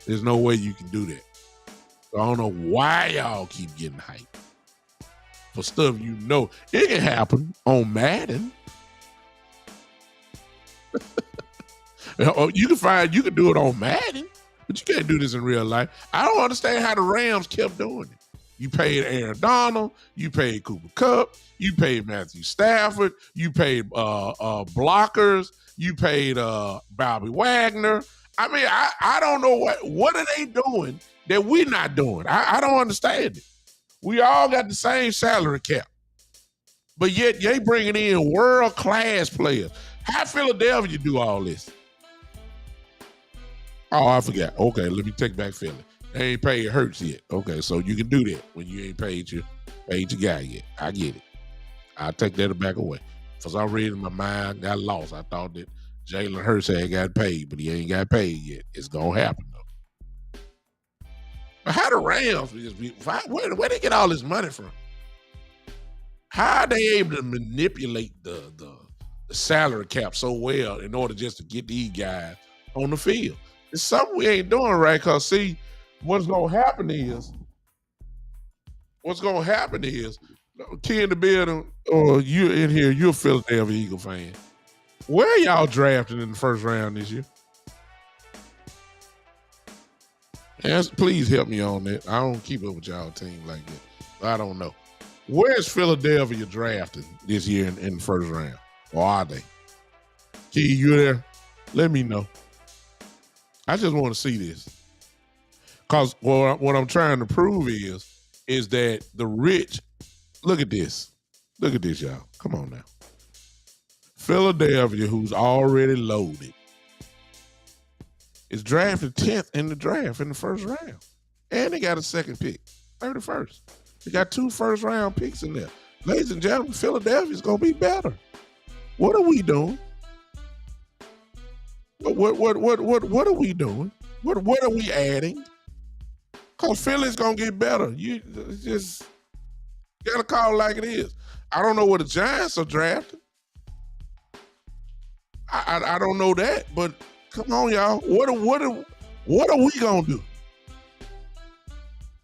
There's no way you can do that. So I don't know why y'all keep getting hyped for stuff you know. It can happen on Madden. You can do it on Madden, but you can't do this in real life. I don't understand how the Rams kept doing it. You paid Aaron Donald, you paid Cooper Kupp, you paid Matthew Stafford, you paid blockers, you paid Bobby Wagner. I mean, I don't know what are they doing that we're not doing. I don't understand it. We all got the same salary cap, but yet they bringing in world-class players. How Philadelphia do all this? Oh, I forgot. Okay, let me take back Philly. They ain't paid Hurts yet. Okay, so you can do that when you ain't paid your guy yet. I get it. I'll take that back away. For some reason, my mind got lost. I thought that Jalen Hurts had got paid, but he ain't got paid yet. It's gonna happen though. But how the Rams? Where they get all this money from? How are they able to manipulate the salary cap so well in order just to get these guys on the field? It's something we ain't doing right. Cause see, what's gonna happen is, Key in the building, or you in here, you're a Philadelphia Eagle fan. Where y'all drafting in the first round this year? Please help me on that. I don't keep up with y'all team like that. I don't know. Where's Philadelphia drafting this year in the first round? Or are they? Key, you there? Let me know. I just want to see this. Because what I'm trying to prove is that the rich, look at this. Look at this, y'all. Come on now. Philadelphia, who's already loaded, is drafted 10th in the draft in the first round. And they got a second pick, 31st. They got 2 first-round picks in there. Ladies and gentlemen, Philadelphia's going to be better. What are we doing? What are we doing? What are we adding? Because Philly's going to get better. You just got to call it like it is. I don't know what the Giants are drafting. I don't know that, but come on, y'all. What are we gonna do?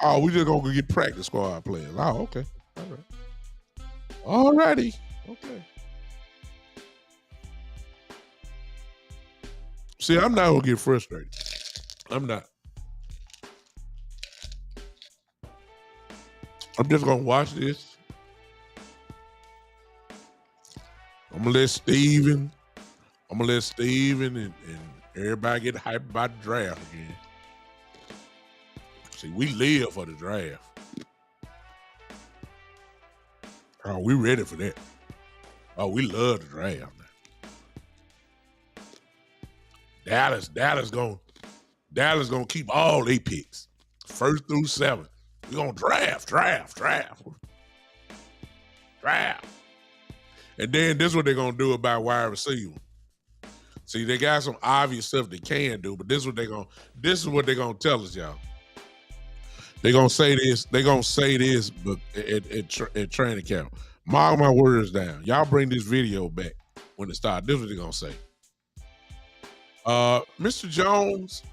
Oh, we just gonna get practice squad players. Oh, okay. All right. All righty. Okay. See, I'm not gonna get frustrated. I'm not. I'm just gonna watch this. I'm gonna let Steven. and everybody get hyped about the draft again. See, we live for the draft. Oh, we ready for that. Oh, we love the draft. Dallas gonna keep all their picks, 1st through 7th. We're gonna draft. And then this is what they're gonna do about wide receiver. See, they got some obvious stuff they can do, but this is what they're gonna tell us, y'all. They're gonna say this, but at training camp. Mark my words down. Y'all bring this video back when it starts. This is what they're gonna say. Mr. Jones,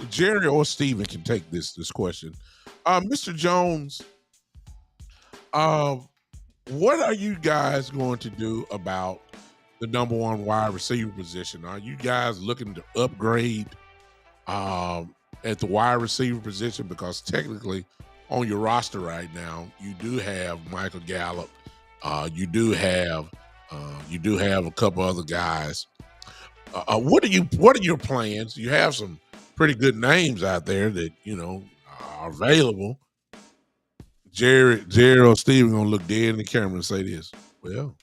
Jerry or Steven can take this question. Mr. Jones, what are you guys going to do about the number 1 wide receiver position? Are you guys looking to upgrade at the wide receiver position? Because technically on your roster right now, you do have Michael Gallup. You do have a couple other guys. What are your plans? You have some pretty good names out there that are available. Jerry or Steven gonna look dead in the camera and say this. Well,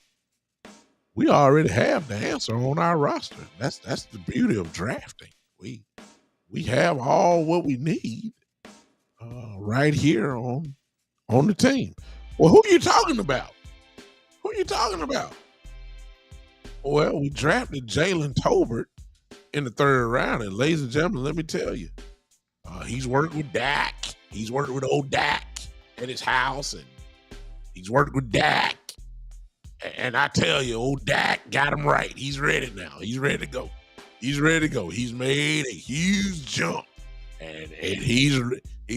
we already have the answer on our roster. That's the beauty of drafting. We have all what we need right here on the team. Well, who are you talking about? Well, we drafted Jalen Tolbert in the 3rd round, and ladies and gentlemen, let me tell you, he's working with Dak. He's working with old Dak at his house, and he's working with Dak. And I tell you, old Dak got him right. He's ready now. He's ready to go. He's made a huge jump, and he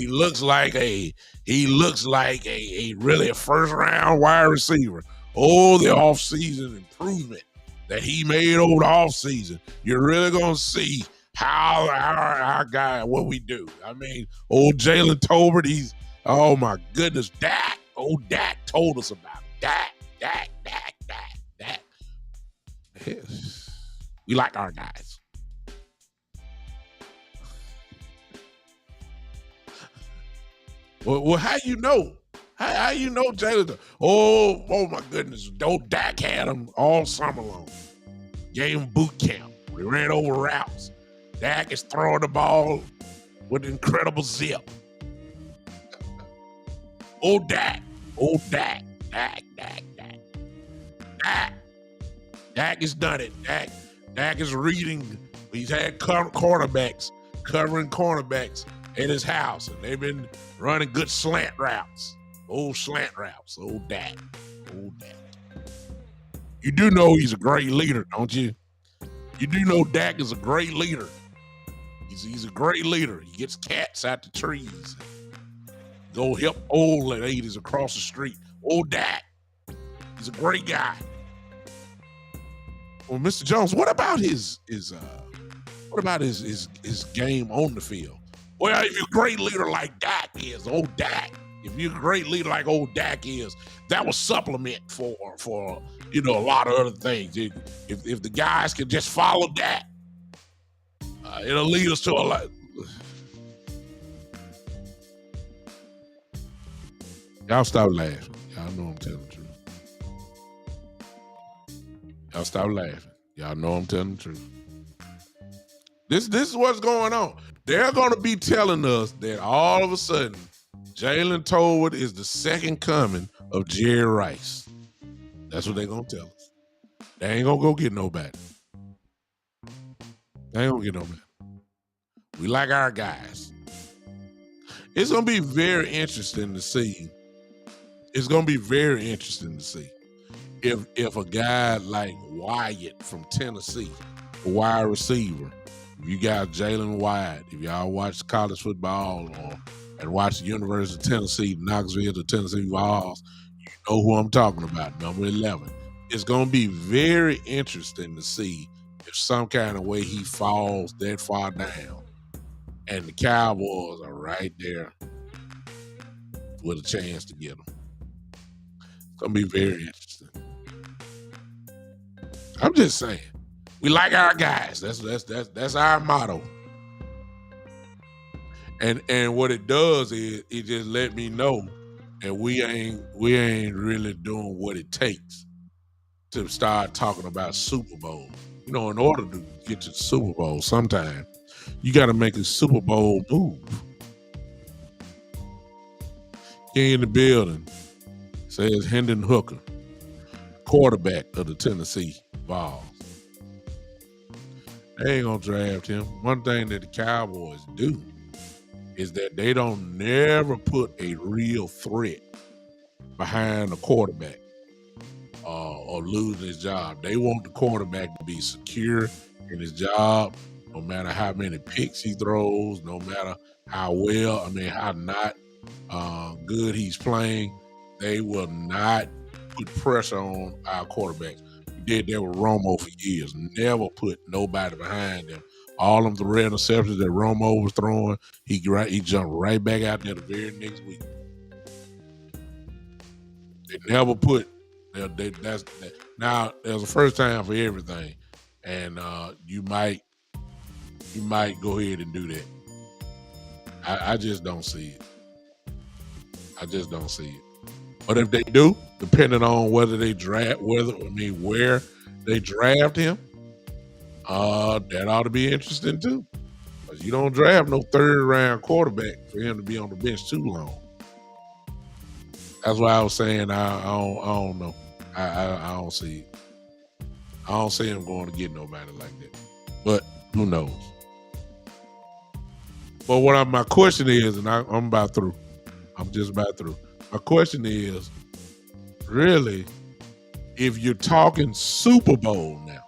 looks like a really a 1st round wide receiver. Oh, the offseason improvement that he made over the offseason. You're really gonna see how our guy, what we do. I mean, old Jalen Tolbert, oh my goodness, Dak. Old Dak told us about it. Dak. Yes. We like our guys. Well, how you know? How you know Jalen? Oh my goodness. Old Dak had him all summer long. Gave him boot camp. We ran over routes. Dak is throwing the ball with incredible zip. Old Dak. Dak has done it. Dak is reading. He's had cornerbacks covering cornerbacks at his house, and they've been running good slant routes. Old slant routes. Old Dak. You do know he's a great leader, don't you? You do know Dak is a great leader. He's a great leader. He gets cats out the trees. Go help old ladies across the street. Old Dak. He's a great guy. Well, Mr. Jones, what about his game on the field? Well, if you're a great leader like Dak is, old Dak, if you're a great leader like old Dak is, that will supplement for a lot of other things. If the guys can just follow Dak, it'll lead us to a lot. Y'all stop laughing. Y'all know I'm telling the truth. Y'all stop laughing. Y'all know I'm telling the truth. This is what's going on. They're going to be telling us that all of a sudden, Jalen Tolbert is the second coming of Jerry Rice. That's what they're going to tell us. They ain't going to go get nobody. We like our guys. It's going to be very interesting to see. If a guy like Wyatt from Tennessee, a wide receiver, if you got Jalen Wyatt, if y'all watch college football and watch the University of Tennessee, Knoxville, the Tennessee Vols, you know who I'm talking about, number 11. It's going to be very interesting to see if some kind of way he falls that far down. And the Cowboys are right there. with a chance to get them. It's gonna be very interesting. I'm just saying, we like our guys. That's our motto. And what it does is it just let me know that we ain't really doing what it takes to start talking about Super Bowl. You know, in order to get to the Super Bowl, sometimes you got to make a Super Bowl move. King in the building says Hendon Hooker, quarterback of the Tennessee Vols. They ain't gonna draft him. One thing that the Cowboys do is that they don't never put a real threat behind the quarterback or losing his job. They want the quarterback to be secure in his job, no matter how many picks he throws, no matter how not good he's playing. They will not put pressure on our quarterbacks. We did that with Romo for years. Never put nobody behind him. All of the red interceptions that Romo was throwing, he jumped right back out there the very next week. They never put. Now there's a first time for everything, and you might go ahead and do that. I just don't see it. I just don't see it. But if they do, depending on where they draft him, that ought to be interesting too. Because you don't draft no third round quarterback for him to be on the bench too long. That's why I was saying I don't know. I don't see it. I don't see him going to get nobody like that. But who knows? But my question is, and I'm about through. I'm just about through. My question is, really, if you're talking Super Bowl now,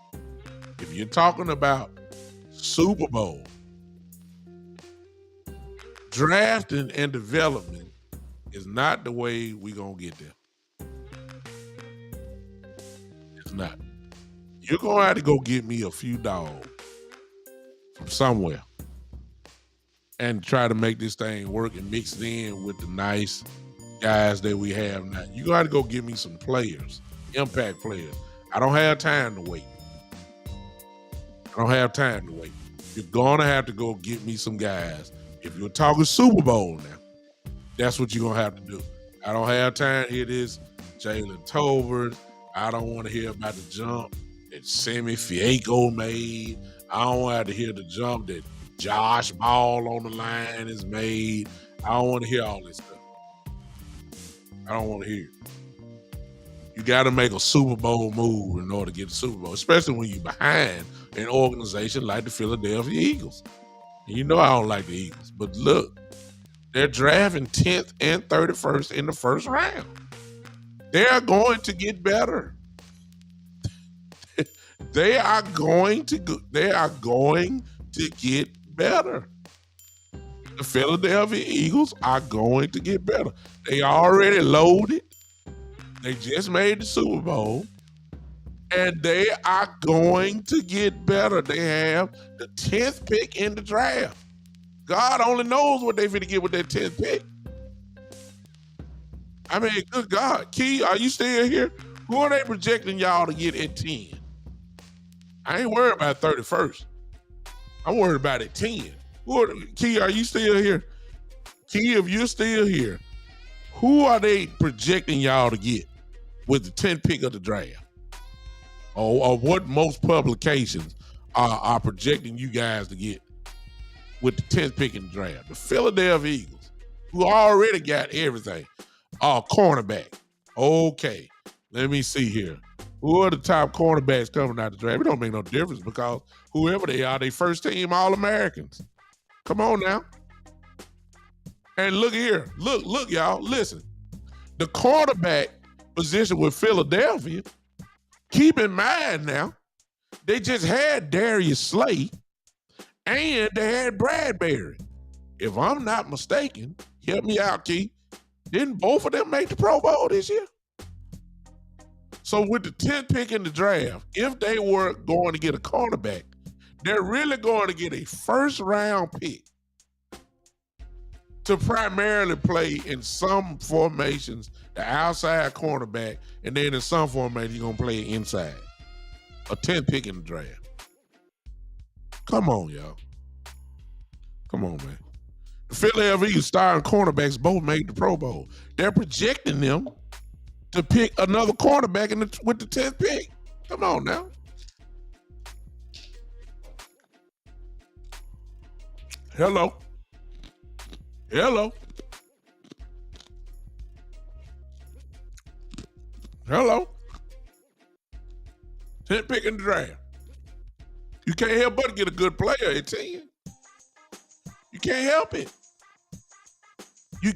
if you're talking about Super Bowl, drafting and development is not the way we're going to get there. It's not. You're going to have to go get me a few dogs from somewhere and try to make this thing work and mix it in with the nice guys that we have now. You got to go get me some players, impact players. I don't have time to wait. You're going to have to go get me some guys. If you're talking Super Bowl now, that's what you're going to have to do. I don't have time to hear this Jalen Tolbert. I don't want to hear about the jump that Semi Fiaco made. I don't want to have to hear the jump that Josh Ball on the line is made. I don't want to hear all this stuff. I don't want to hear it. You got to make a Super Bowl move in order to get the Super Bowl, especially when you're behind an organization like the Philadelphia Eagles. And you know I don't like the Eagles, but look, they're drafting 10th and 31st in the first round. They are going to get better. They are going to get better. The Philadelphia Eagles are going to get better. They already loaded. They just made the Super Bowl. And they are going to get better. They have the 10th pick in the draft. God only knows what they're going to get with that 10th pick. I mean, good God. Key, are you still here? Who are they projecting y'all to get at 10? I ain't worried about 31st. I'm worried about at 10. Key, are you still here? Key, if you're still here, who are they projecting y'all to get with the 10th pick of the draft? Or what most publications are projecting you guys to get with the 10th pick in the draft? The Philadelphia Eagles, who already got everything. Cornerback. Okay, let me see here. Who are the top cornerbacks coming out of the draft? It don't make no difference because whoever they are, they first team All-Americans. Come on now. And look here. Look, y'all. Listen. The cornerback position with Philadelphia, keep in mind now, they just had Darius Slay and they had Bradbury. If I'm not mistaken, help me out, Key. Didn't both of them make the Pro Bowl this year? So with the 10th pick in the draft, if they were going to get a cornerback, they're really going to get a first-round pick to primarily play in some formations, the outside cornerback, and then in some formations, you're going to play inside. A 10th pick in the draft. Come on, y'all. Come on, man. The Philadelphia Eagles starting cornerbacks both made the Pro Bowl. They're projecting them to pick another cornerback with the 10th pick. Come on now. Hello. Hello. Hello. 10th pick in the draft. You can't help but get a good player at 10. You can't help it. You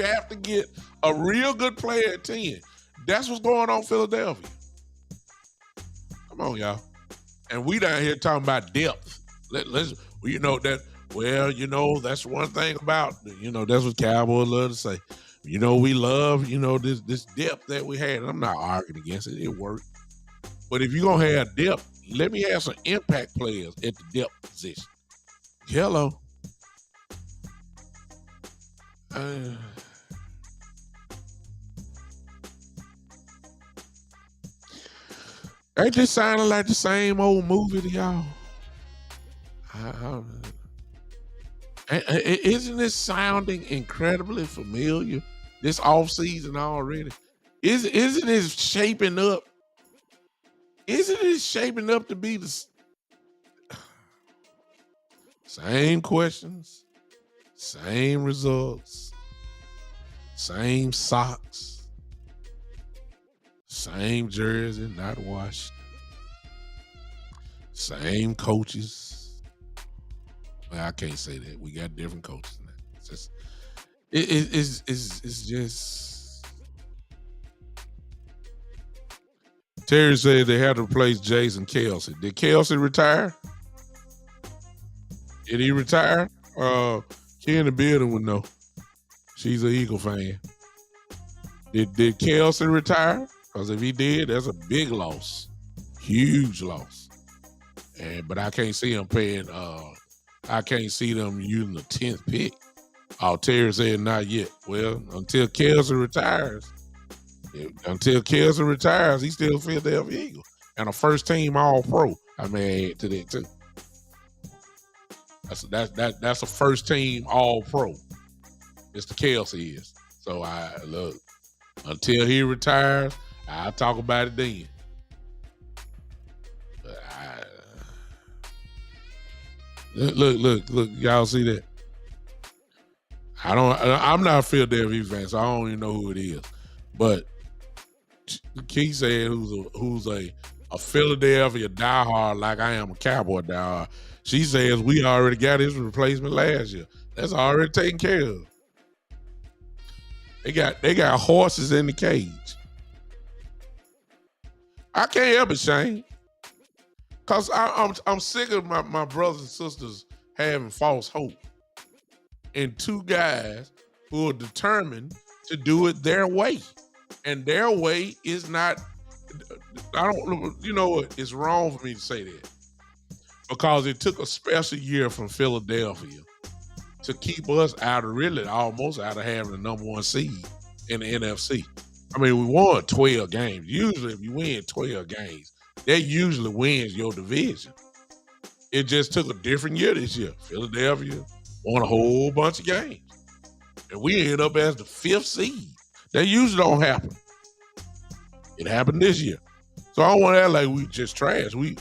have to get a real good player at 10. That's what's going on in Philadelphia. Come on, y'all. And we down here talking about depth. Let's that's one thing about, that's what Cowboys love to say. We love, this depth that we had. And I'm not arguing against it. It worked. But if you're going to have depth, let me have some impact players at the depth position. Hello. They just sounding like the same old movie to y'all. Isn't this sounding incredibly familiar this offseason already? Isn't it shaping up? Isn't it shaping up to be the same questions, same results, same socks, same jersey, not washed, same coaches? Well, I can't say that. We got different coaches now. It's just. Terry said they had to replace Jason Kelce. Did Kelce retire? Did he retire? She in the building would know. She's an Eagle fan. Did Kelce retire? Because if he did, that's a big loss. Huge loss. But I can't see him paying I can't see them using the 10th pick. Terry said not yet. Well, until Kelce retires, he's still a Philadelphia Eagle. And a first team All-Pro, I may add to that too. That's a first team All-Pro. Mr. Kelce is. So look, until he retires, I'll talk about it then. But look, y'all see that? I'm not a Philadelphia fan, so I don't even know who it is. But Keith said who's a Philadelphia diehard like I am a Cowboy diehard. She says we already got his replacement last year. That's already taken care of. They got horses in the cage. I can't help it, Shane. Cause I'm sick of my brothers and sisters having false hope in two guys who are determined to do it their way. And their way is not, you know what? It's wrong for me to say that. Because it took a special year from Philadelphia to keep us almost out of having the number one seed in the NFC. I mean, we won 12 games. Usually, if you win 12 games, that usually wins your division. It just took a different year this year. Philadelphia won a whole bunch of games. And we ended up as the 5th seed. That usually don't happen. It happened this year. So I don't want to act like we just trash. We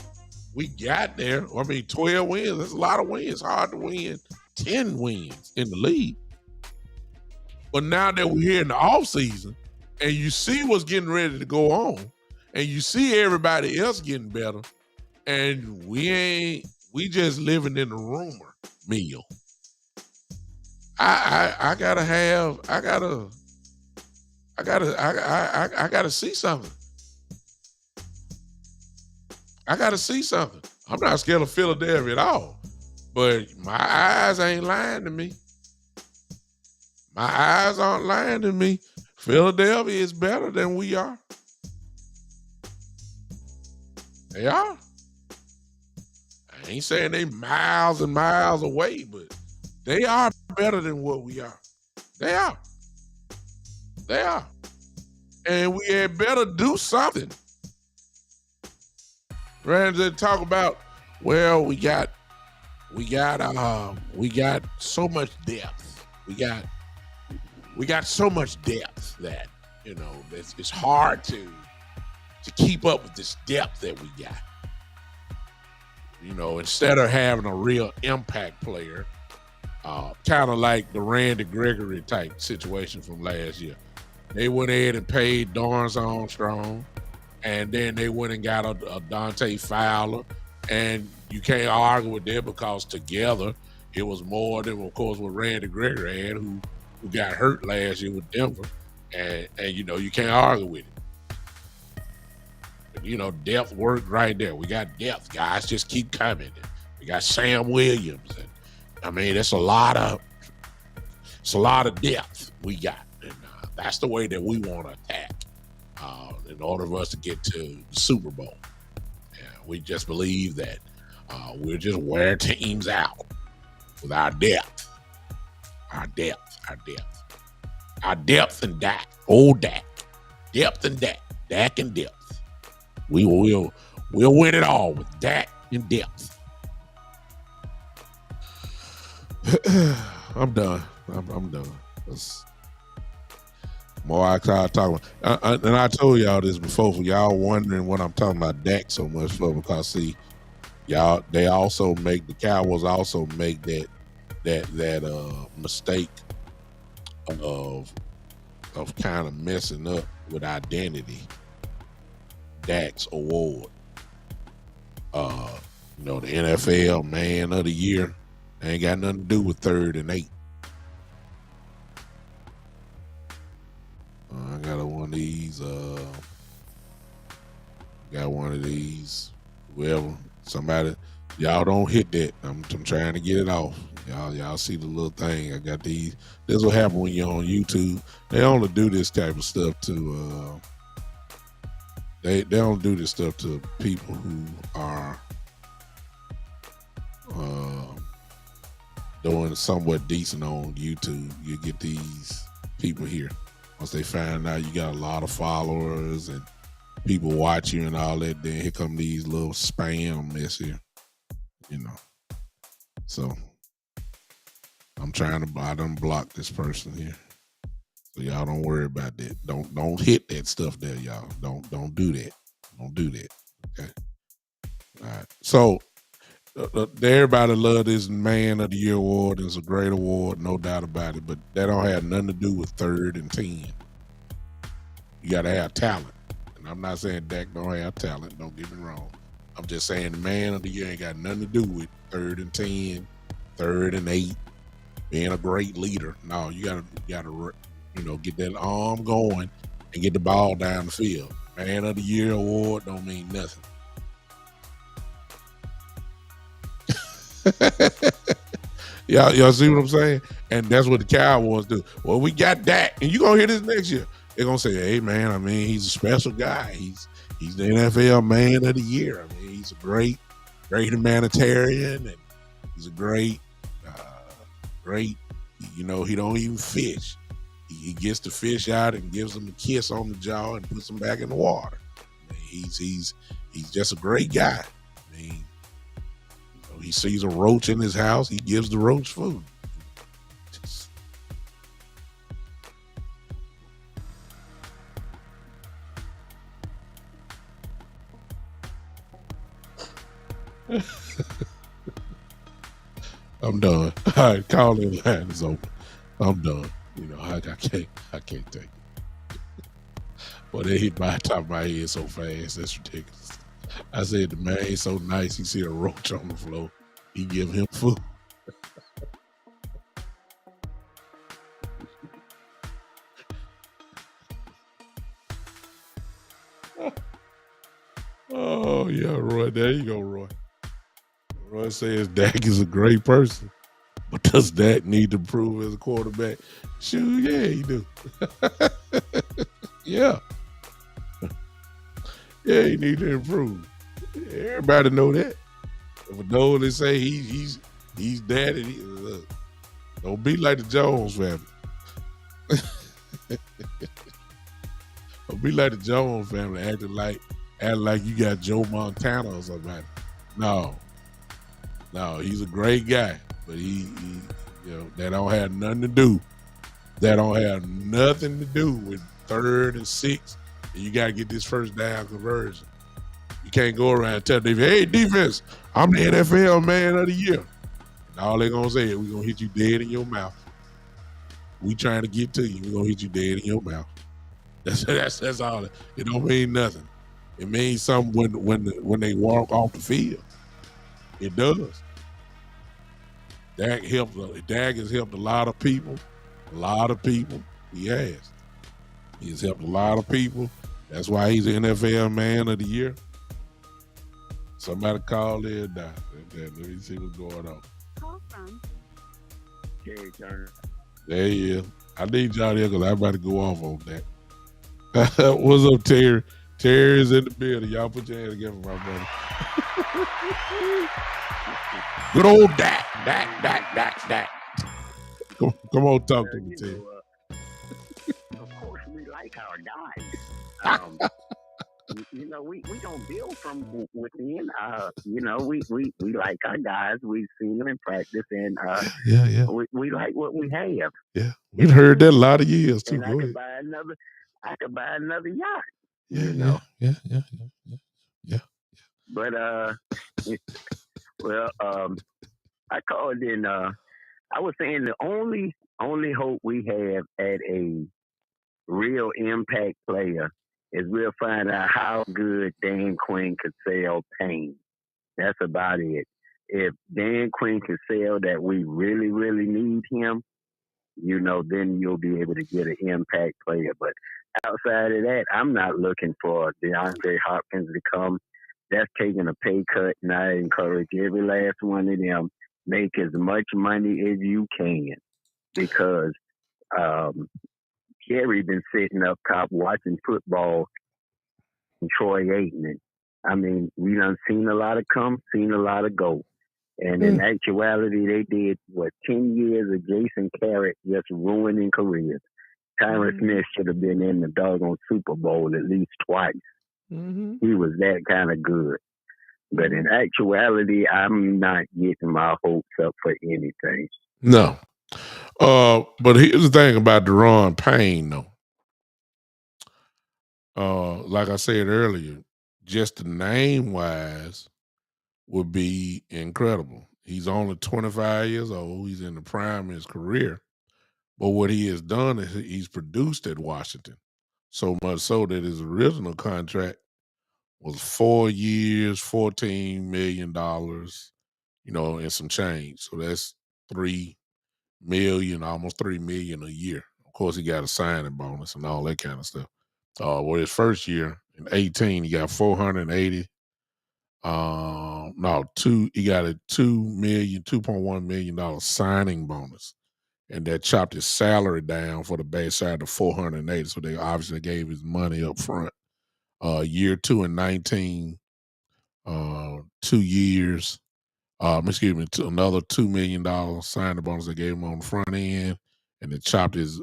got there. 12 wins. That's a lot of wins. It's hard to win 10 wins in the league. But now that we're here in the offseason and you see what's getting ready to go on and you see everybody else getting better and we just living in the rumor mill. I gotta see something. I gotta see something. I'm not scared of Philadelphia at all, but my eyes ain't lying to me. My eyes aren't lying to me. Philadelphia is better than we are. They are. I ain't saying they miles and miles away, but They are better than what we are. They are. They are. And we had better do something rather than talk about, well, we got so much depth. We got so much depth that it's hard to keep up with this depth that we got. Instead of having a real impact player, kind of like the Randy Gregory type situation from last year. They went ahead and paid Dorrance Armstrong, and then they went and got a Dante Fowler, and you can't argue with that because together it was more than, of course, what Randy Gregory had, who got hurt last year with Denver, and you can't argue with it. Depth worked right there. We got depth, guys. Just keep coming. We got Sam Williams, and I mean, it's a lot of depth we got, and that's the way that we want to attack in order for us to get to the Super Bowl. Yeah, we just believe that we'll just wear teams out with our depth, our depth and Dak, old Dak, depth and Dak and depth. We'll win it all with Dak and depth. I'm done. I'm done. That's more I start talking about. And I told y'all this before, for y'all wondering what I'm talking about Dak so much for, because see, y'all, the Cowboys also make that mistake of kind of messing up with identity. Dak's award. The NFL Man of the Year ain't got nothing to do with 3rd and 8. I got one of these. Got one of these. Whoever, somebody, y'all don't hit that. I'm trying to get it off. Y'all see the little thing. I got these. This is what happens when you're on YouTube. They only do this type of stuff to. They don't do this stuff to people who are doing somewhat decent on YouTube. You get these people here. Once they find out you got a lot of followers and people watch you and all that, then here come these little spam mess here. So I done block this person here. So y'all don't worry about that. Don't hit that stuff there, y'all. Don't do that. Don't do that. Okay. All right. So everybody love this Man of the Year award. It's a great award, no doubt about it. But that don't have nothing to do with 3rd and 10. You gotta have talent. And I'm not saying Dak don't have talent. Don't get me wrong. I'm just saying the Man of the Year ain't got nothing to do with 3rd and 10, 3rd and 8, being a great leader. No, you gotta get that arm going and get the ball down the field. Man of the Year award don't mean nothing. Y'all see what I'm saying? And that's what the Cowboys do. Well, we got Dak, and you gonna hear this next year. They're gonna say, "Hey, man, I mean, he's a special guy. He's the NFL Man of the Year. I mean, he's a great humanitarian, and he's a great. He don't even fish. He gets the fish out and gives them a kiss on the jaw and puts them back in the water. I mean, he's just a great guy. I mean, he sees a roach in his house, he gives the roach food. I'm done. All right, call in line is open. I'm done. I can't take it. Well, they hit my top of my head so fast. That's ridiculous. I said the man is so nice. He see a roach on the floor. He give him food. Oh yeah, Roy. There you go, Roy. Roy says Dak is a great person, but does Dak need to prove as a quarterback? Shoot, yeah, he do. Yeah. Yeah, he need to improve. Everybody know that. For those that say he's that, and Don't be like the Jones family. Don't be like the Jones family, acting like you got Joe Montana or somebody. No, he's a great guy, but he that don't have nothing to do. That don't have nothing to do with 3rd and 6, and you got to get this first down conversion. You can't go around and tell defense, "Hey, defense, I'm the NFL Man of the Year." And all they're gonna say is, "We're gonna hit you dead in your mouth. We trying to get to you. We're gonna hit you dead in your mouth." That's all. It don't mean nothing. It means something when they walk off the field. It does. Dak has helped a lot of people. A lot of people. He has. He's helped a lot of people. That's why he's the NFL Man of the Year. Somebody call there and die. Let me see what's going on. Call from Terry Turner. There he is. I need y'all there because I'm about to go off on that. What's up, Terry? Terry is in the building. Y'all put your hands together, my brother. Good old Dak. Come on, talk to me, Terry. Of course, we like our guys. We don't build from within. We like our guys. We've seen them in practice, and yeah. We like what we have. Yeah, we've heard that a lot of years too. And Go ahead. I could buy another yacht. Yeah. But I called in. I was saying the only hope we have at a real impact player is we'll find out how good Dan Quinn could sell pain. That's about it. If Dan Quinn can sell that we really, really need him, then you'll be able to get an impact player. But outside of that, I'm not looking for DeAndre Hopkins to come. That's taking a pay cut, and I encourage every last one of them make as much money as you can, because Kerry been sitting up top watching football and Troy Aikman. I mean, we done seen a lot of come, seen a lot of go. And in actuality, they did, 10 years of Jason Garrett just ruining careers. Tyron Smith should have been in the doggone Super Bowl at least twice. Mm-hmm. He was that kind of good. But in actuality, I'm not getting my hopes up for anything. No. But here's the thing about Deron Payne, though. Like I said earlier, just the name-wise would be incredible. He's only 25 years old. He's in the prime of his career. But what he has done is he's produced at Washington. So much so that his original contract was 4 years, $14 million, and some change. So that's $3 million, almost $3 million a year. Of course, he got a signing bonus and all that kind of stuff. Well, his first year in 18, he got 480. He got a $2.1 million signing bonus. And that chopped his salary down for the base side to 480. So they obviously gave his money up front. Year 2 and 19, 2 years. Another $2 million signing bonus they gave him on the front end, and it chopped his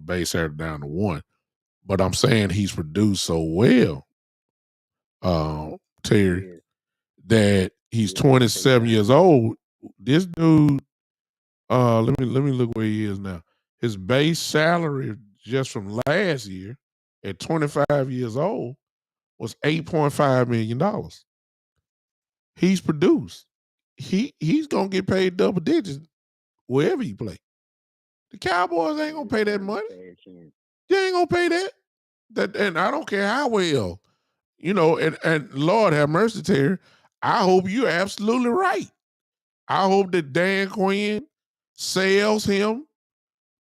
base salary down to 1. But I'm saying he's produced so well, Terry, that he's 27 years old. This dude, let me look where he is now. His base salary just from last year at 25 years old was $8.5 million. He's produced. He's gonna get paid double digits wherever he play. The Cowboys ain't gonna pay that money. They ain't gonna pay that. And I don't care how well, and Lord have mercy, Terry. I hope you're absolutely right. I hope that Dan Quinn sells him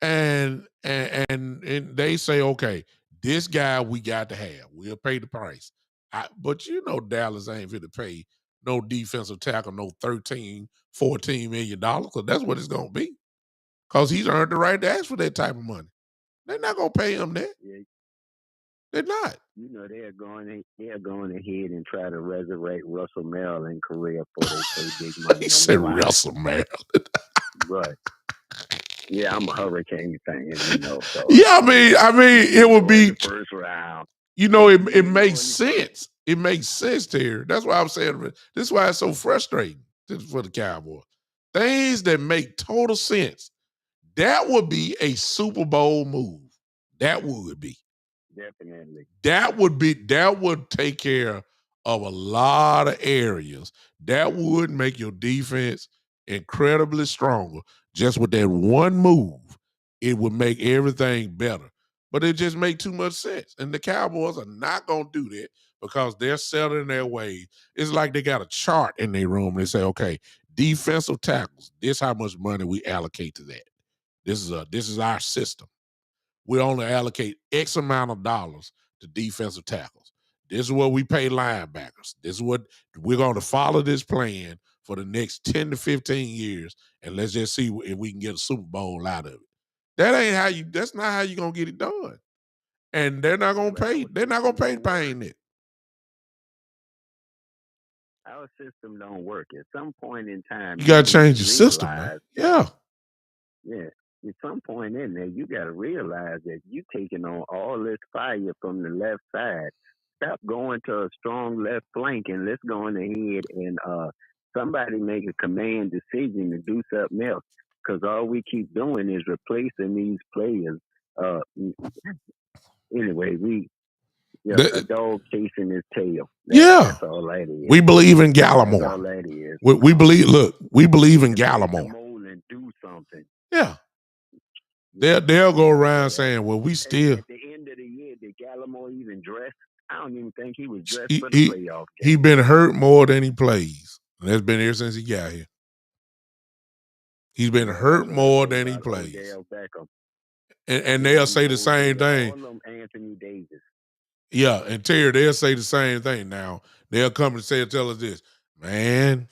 and they say, okay, this guy we got to have. We'll pay the price. But Dallas ain't fit to pay no defensive tackle no $13-14 million, because that's what it's gonna be. Because he's earned the right to ask for that type of money. They're not gonna pay him that. Yeah. They're not. They're going ahead and try to resurrect Russell Maryland career before they pay big money. He said Russell Maryland. Right. Yeah, I'm a Hurricane fan, so Yeah, I mean, it would enjoyed be, the first round. it You makes know, in the first, sense. It makes sense, Terry. That's why I'm saying this is why it's so frustrating for the Cowboys. Things that make total sense. That would be a Super Bowl move. That would be. definitely. That would take care of a lot of areas. That would make your defense incredibly stronger. Just with that one move, it would make everything better. But it just make too much sense. And the Cowboys are not gonna do that because they're set in their ways. It's like they got a chart in their room. They say, okay, defensive tackles, this how much money we allocate to that. This is our system. We only allocate X amount of dollars to defensive tackles. This is what we pay linebackers. This is what we're going to follow this plan for the next 10 to 15 years, and let's just see if we can get a Super Bowl out of it. That's not how you're gonna get it done. And Yeah, but they're not gonna pay the work. pain it. Our system don't work. At some point in time, You you gotta need change to your system, man. realize that. Yeah. Yeah, at some point in there, you got to realize that you taking on all this fire from the left side. Stop going to a strong left flank and let's go on ahead and somebody make a command decision to do something else. Because all we keep doing is replacing these players. Uh, anyway, a The- dog chasing his tail. yeah. That's all that is. We believe in That's Gallimore. all that is. We believe in To break the Gallimore. mold and do something. Yeah. They'll go around But saying, well, we at still the end of the year, did Gallimore even dress? I don't even think he was dressed he for the he playoff he game. been hurt more than he plays. And that's been ever since he got here. He's been Well, that's hurt what I more say than he about plays. Odell Beckham. And Yeah, they'll he say the same Odell, thing. all of them Anthony Davis. Yeah, and Terry, they'll say the same thing now. They'll come and tell us this. Man,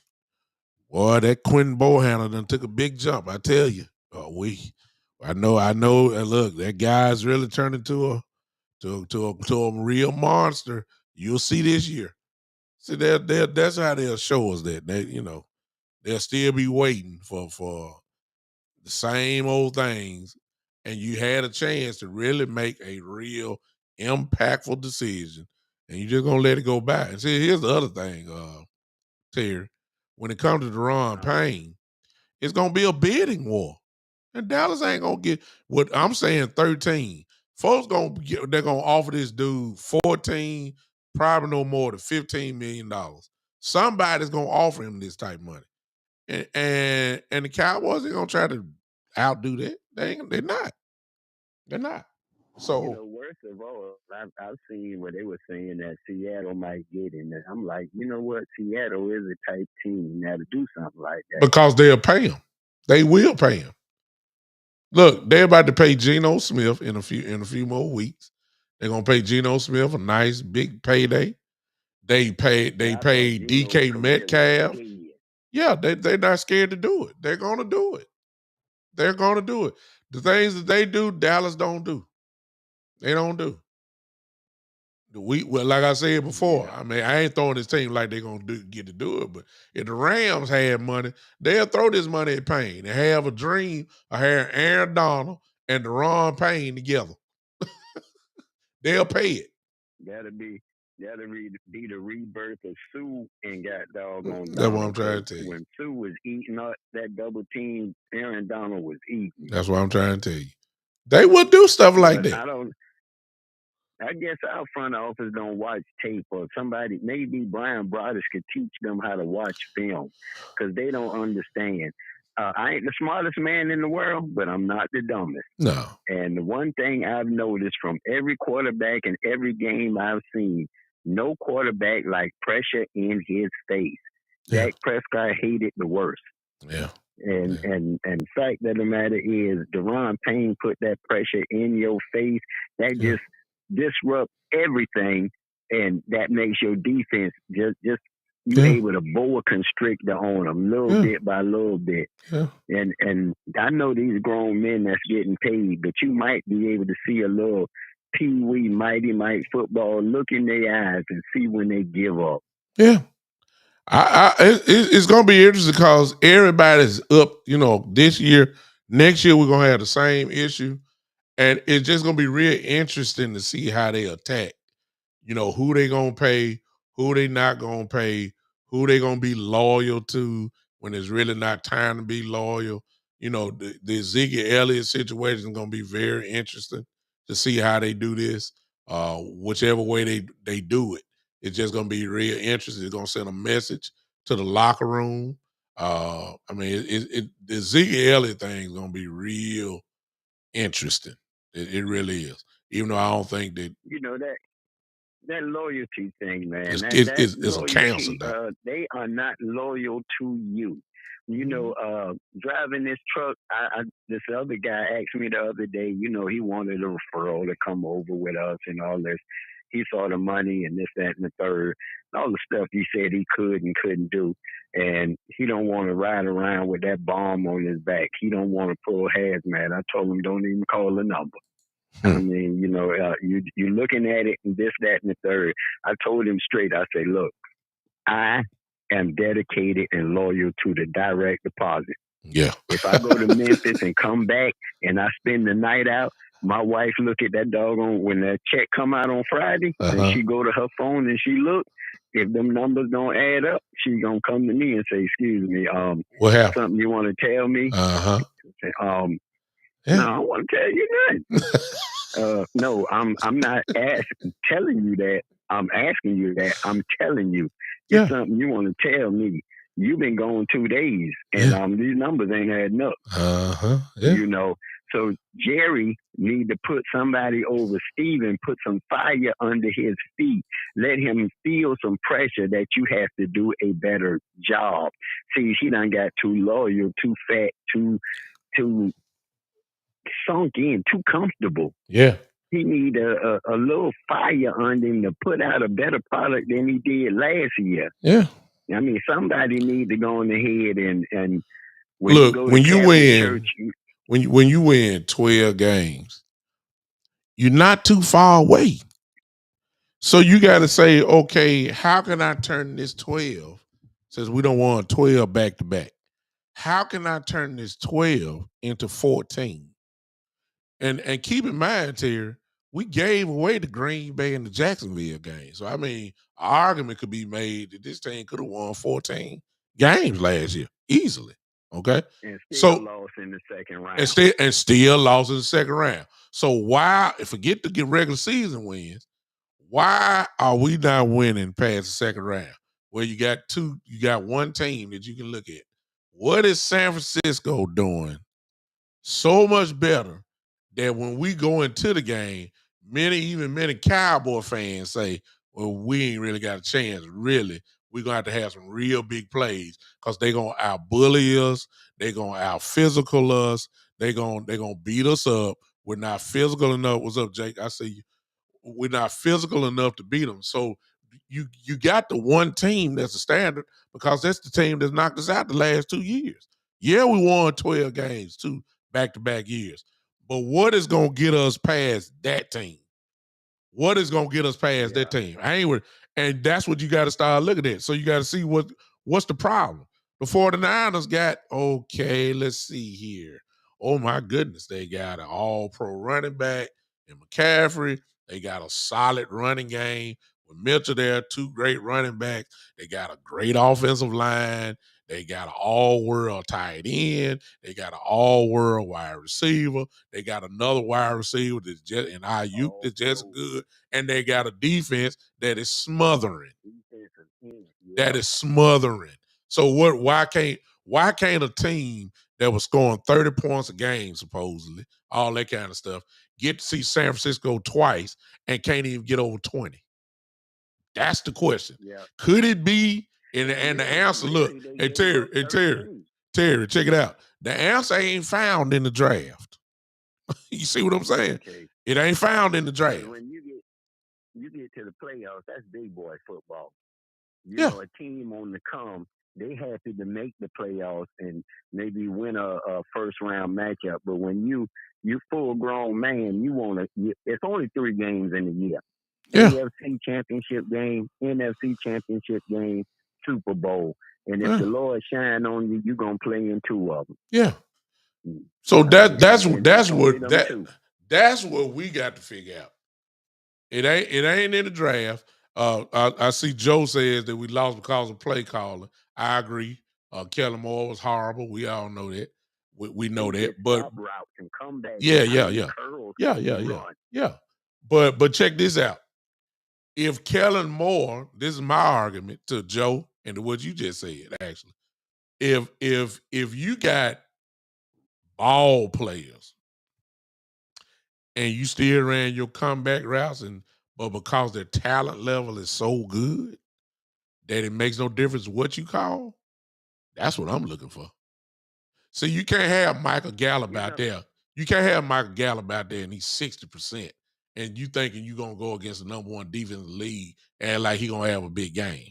boy, that Quentin Bohanna done took a big jump. I tell you. I know. Look, that guy's really turned into a real monster. You'll see this year. See, that's how they'll show us that. They'll still be waiting for the same old things, and you had a chance to really make a real impactful decision, and you're just gonna let it go by. And see, here's the other thing, Terry. When it comes to Deron Uh-huh. Payne, it's gonna be a bidding war. And Dallas ain't gonna get what I'm saying 13. Folks they're gonna offer this dude 14, probably no more than $15 million. Somebody's gonna offer him this type of money. And the Cowboys are gonna try to outdo that. They're not. They're not. So Worst of all, I've seen where they were saying that Seattle might get in. And I'm like, you know what? Seattle is a type team now to do something like that. because they'll pay him. They will pay him. Look, they're about to pay Geno Smith in a few more weeks. They're gonna pay Geno Smith a nice big payday. Yeah, They I thought paid Geno's DK career was Metcalf. dead. Yeah, they're not scared to do it. They're gonna do it. They're gonna do it. The things that they do, Dallas don't do. They don't do. Well, like I said before, Yeah, I mean, I ain't throwing this team like they're gonna get to do it, but if the Rams had money, they'll throw this money at Payne and have a dream of having Aaron Donald and Deron Payne together. They'll pay it. that'll be that'll be the rebirth of Sue and got doggone That's what I'm Donald. trying Because to tell you. when Sue was eating up that double team, Aaron Donald was eating. That's what I'm trying to tell you. They would do stuff like But that. I don't. I guess our front office don't watch tape, or somebody, maybe Brian Broaddus could teach them how to watch film, because they don't understand. I ain't the smartest man in the world, but I'm not the dumbest. No. And the one thing I've noticed from every quarterback in every game I've seen, no quarterback like pressure in his face. Yeah. Dak Prescott hated the worst. Yeah. And Yeah. and fact of the matter is, Deron Payne put that pressure in your face. That Yeah. just disrupt everything, and that makes your defense just you Yeah. able to boa constrictor on them little Yeah. bit by little bit. Yeah. And I know these grown men that's getting paid, but you might be able to see a little Pee Wee Mighty Mike football look in their eyes and see when they give up. Yeah. It's going to be interesting because everybody's up. This year Next year we're gonna have the same issue, and it's just gonna be real interesting to see how they attack. Who they gonna pay, who they not gonna pay, who they gonna be loyal to when it's really not time to be loyal. The Ziggy Elliott situation is gonna be very interesting to see how they do this. Whichever way they do it, it's just gonna be real interesting. It's gonna send a message to the locker room. I mean, the Ziggy Elliott thing is gonna be real interesting. It really is. Even though I don't think that that loyalty thing, man. it's, That it's, that it's it's a cancer. loyalty. They are not loyal to you. Mhm. Driving this truck. This other guy asked me the other day. He wanted a referral to come over with us and all this. He saw the money and this, that, and the third. All the stuff he said he could and couldn't do. And he don't want to ride around with that bomb on his back. He don't want to pull hazmat. I told him don't even call the number. I Hmm. mean, you're looking at it and this, that, and the third. I told him straight. I say, look, I am dedicated and loyal to the direct deposit. Yeah. If I go to Memphis and come back and I spend the night out, my wife look at that doggone when that check come out on Friday and Uh-huh. she go to her phone and she look. If them numbers don't add up, she gonna come to me and say, "Excuse me, What happened? something you want to tell me?" Uh-huh. Say, no, Yeah. I don't want to tell you nothing. No, I'm not telling you that. I'm asking you that. I'm telling you. It's Yeah. something you want to tell me. You've been gone 2 days, and Yeah. these numbers ain't adding up. Uh-huh. Yeah. You know, so Jerry need to put somebody over Steven, put some fire under his feet, let him feel some pressure that you have to do a better job. See, he done got too loyal, too fat, too sunk in, too comfortable. Yeah. He need a little fire under him to put out a better product than he did last year. Yeah. I mean, somebody need to go on ahead and when you Look, go to when you Catholic church, win, when you win 12 games, you're not too far away. So you got to say, okay, how can I turn this 12? Since we don't want 12 back to back. How can I turn this 12 into 14? And keep in mind, Terry, we gave away the Green Bay and the Jacksonville game. So I mean, an argument could be made that this team could have won 14 games last year easily. Okay. and still So lost in the second and round. still lost in the second round. So why, forget to get regular season wins, why are we not winning past the second round? Where you got one team that you can look at. What is San Francisco doing so much better that when we go into the game, many Cowboy fans say, well, we ain't really got a chance. Really, we're gonna have some real big plays because they're gonna out bully us, they're gonna out physical us, they gonna beat us up. We're not physical enough. What's up, Jake? I see you. We're not physical enough to beat them. So you got the one team that's a standard because that's the team that's knocked us out the last 2 years. Yeah, we won 12 games, 2 back-to-back years. But what is gonna get us past that team? What is gonna get us past that Yeah, team? And that's what you got to start looking at. So you got to see what's the problem. The 49ers got, okay, let's see here. Oh my goodness, they got an all-pro running back in McCaffrey. They got a solid running game with Mitchell there, two great running backs. They got a great offensive line. They got an all-world tight end. They got an all-world wide receiver. They got another wide receiver that's just in IU all that's just pro good, and they got a defense that is smothering. defensive end. That Yep. is smothering. So what? Why can't a team that was scoring 30 points a game, supposedly, all that kind of stuff, get to see San Francisco twice and can't even get over 20? That's the question. Yep. Could it be? And the answer, look, Really, they and gave Terry, up and Terry, 13. Terry, check it out. The answer ain't found in the draft. You see what I'm saying? Okay. It ain't found in the Because draft. when you get to the playoffs, that's big boy football. Yeah, A team on the come, they happy to make the playoffs and maybe win a first round matchup. But when you full grown man, you want to. It's only 3 games in a year: yeah, AFC Championship game, NFC Championship game, Super Bowl. And if yeah, the Lord shine on you, you're gonna play in 2 of them. yeah. So And they that's told what them too. that's what we got to figure out. It ain't in the draft. I see Joe says that we lost because of play calling. I agree. Kellen Moore was horrible. We all know that. We know They that. just But stop routes and come back yeah, yeah, behind yeah, curls yeah, yeah, and yeah, run. yeah. But check this out. If Kellen Moore, this is my argument to Joe and to what you just said, actually. If you got ball players and you still ran your comeback routes, but because their talent level is so good that it makes no difference what you call, that's what I'm looking for. See, you can't have Michael Gallup You out know, there. You can't have Michael Gallup out there and he's 60%, and you thinking you're gonna go against the number one defense in the league and like he gonna have a big game.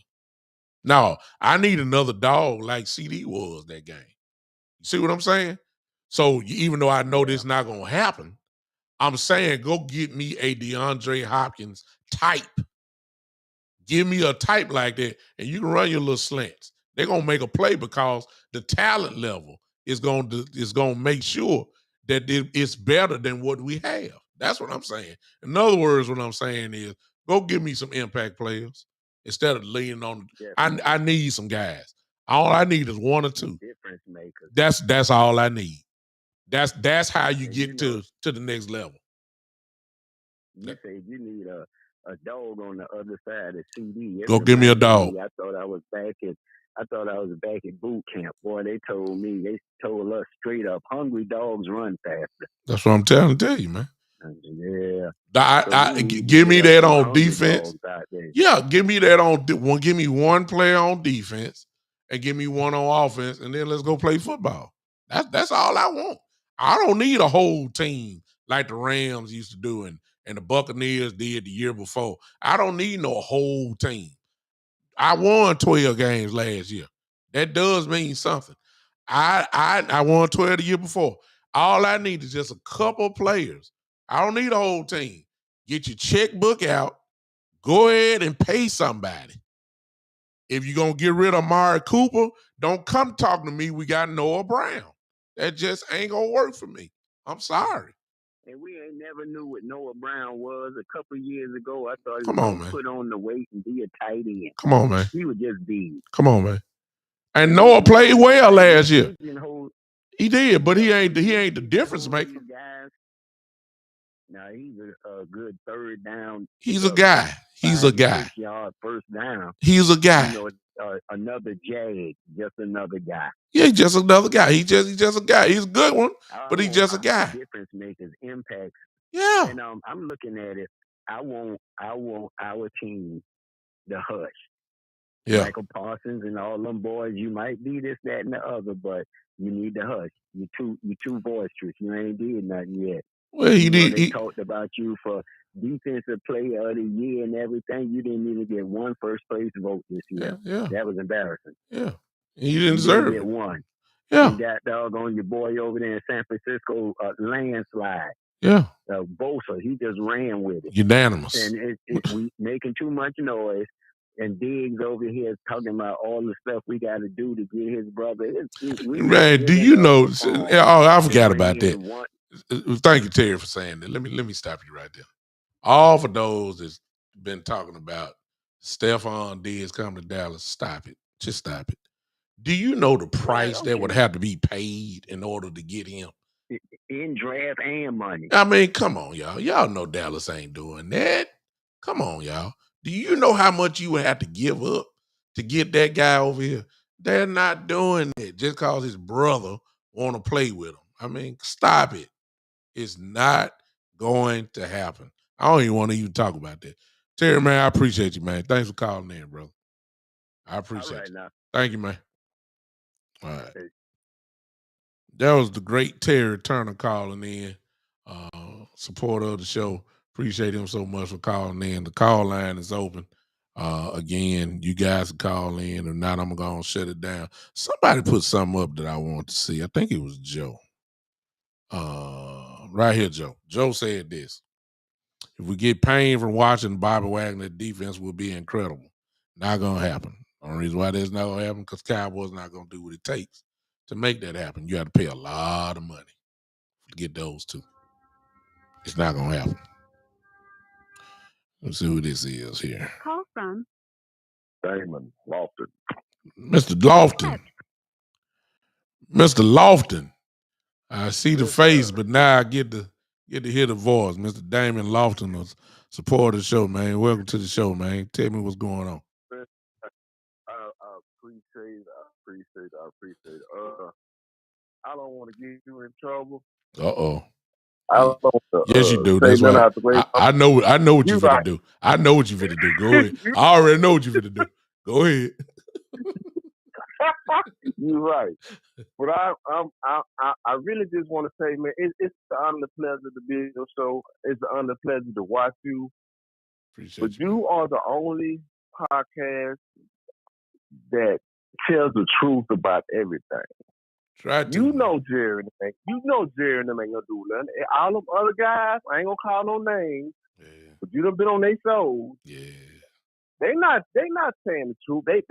No, I need another dog like CD was that game. You see what I'm saying? So even though I know yeah. this not gonna happen, I'm saying go get me a DeAndre Hopkins type. Give me a type like that, and you can run your little slants. They're gonna make a play because the talent level is gonna make sure that it's better than what we have. That's what I'm saying. In other words, what I'm saying is go give me some impact players instead of leaning on. I Definitely. need some guys. All I need is one or Some two. difference makers. That's all I need. That's how you And get to the next level. you said you need a dog on the other side of CD. It Go give me a reminded dog. me. I thought I was back at boot camp. Boy, they told us straight up, hungry dogs run faster. That's what I'm trying to tell you, man. Yeah. So we need to Give get me us that some on hungry defense. dogs out there. Yeah, give me that on one. Give me one player on defense, and give me one on offense, and then let's go play football. That's all I want. I don't need a whole team like the Rams used to do and the Buccaneers did the year before. I don't need no whole team. I won 12 games last year. That does mean something. I won 12 the year before. All I need is just a couple players. I don't need a whole team. Get your checkbook out. Go ahead and pay somebody. If you're gonna get rid of Amari Cooper, don't come talking to me. We got Noah Brown. That just ain't gonna work for me. I'm sorry. And we ain't never knew what Noah Brown was. A couple years ago, I thought he Come was on, gonna man. put on the weight and be a tight end. Come on, man. He was just big. Come on, man. And And Noah then played well last year. pigeonhole. He did, but Yeah, he ain't the difference pigeonhole maker. these guys. Now he's a good third down, He's a guy. He's a 5 and 6 guy. yard first down. He's a You guy. know, another Jag, just another guy. Yeah, he's just another guy. He's just a guy. He's a good one, I but he's want just a guy. difference makers, impacts, Yeah. and I'm looking at it. I want our team to hush. Yeah. Michael Parsons and all them boys. You might be this, that, and the other, but you need to hush. You too boisterous. You ain't did nothing yet. Well, You know they talked about you for defensive player of the year and everything. You didn't even get one first place vote this year. yeah. That was embarrassing. Yeah. He didn't You didn't deserve get it. one. Yeah. And got doggone your boy over there in San Francisco, landslide. Yeah. Bosa, he just ran with it. Unanimous. And we making too much noise. And Diggs over here is talking about all the stuff we got to do to get his brother. We not Man, do giving you up know? the phone Oh, I to forgot bring about that. in one. Thank you, Terry, for saying that. Let me stop you right there. All for those that's been talking about Stephon Diggs coming to Dallas, stop it. Just stop it. Do you know the price that would have to be paid in order to get him? In draft and money. I mean, come on, y'all. Y'all know Dallas ain't doing that. Come on, y'all. Do you know how much you would have to give up to get that guy over here? They're not doing it just because his brother want to play with him. I mean, stop it. It's not going to happen. I don't even want to even talk about that. Terry, man, I appreciate you, man. Thanks for calling in, brother. I appreciate you. Now. Thank you, man. All right. That was the great Terry Turner calling in, supporter of the show. Appreciate him so much for calling in. The call line is open. Again, you guys can call in. If not, I'm going to shut it down. Somebody put something up that I want to see. I think it was Joe. Right here, Joe. Joe said this. If we get pain from watching Bobby Wagner defense, will be incredible. Not going to happen. Only reason why that's not going to happen because Cowboys not going to do what it takes To make that happen, you got to pay a lot of money to get those two. It's not gonna happen. Let's see who this is here. Call from Damon Lofton. Mr. Lofton. Mr. Lofton. I see the face, but now I get to hear the voice. Mr. Damon Lofton, a supporter of the show, man. Welcome to the show, man. Tell me what's going on. I appreciate it. I don't want to get you in trouble. Uh-oh. I don't want to, yes, you do. That's why I know what you're finna do. I know what you're finna do. Go ahead. I already know what you're finna do. Go ahead. You're right. But I really just want to say, man, it's the honor pleasure to be on your show. It's the honor pleasure to watch you. Appreciate but you are the only podcast that tells the truth about everything. You know Jerry and them. You know Jerry and them ain't gonna do nothing. All them other guys, I ain't gonna call no names. Yeah. But you done been on their shows. Yeah. They not saying the truth. They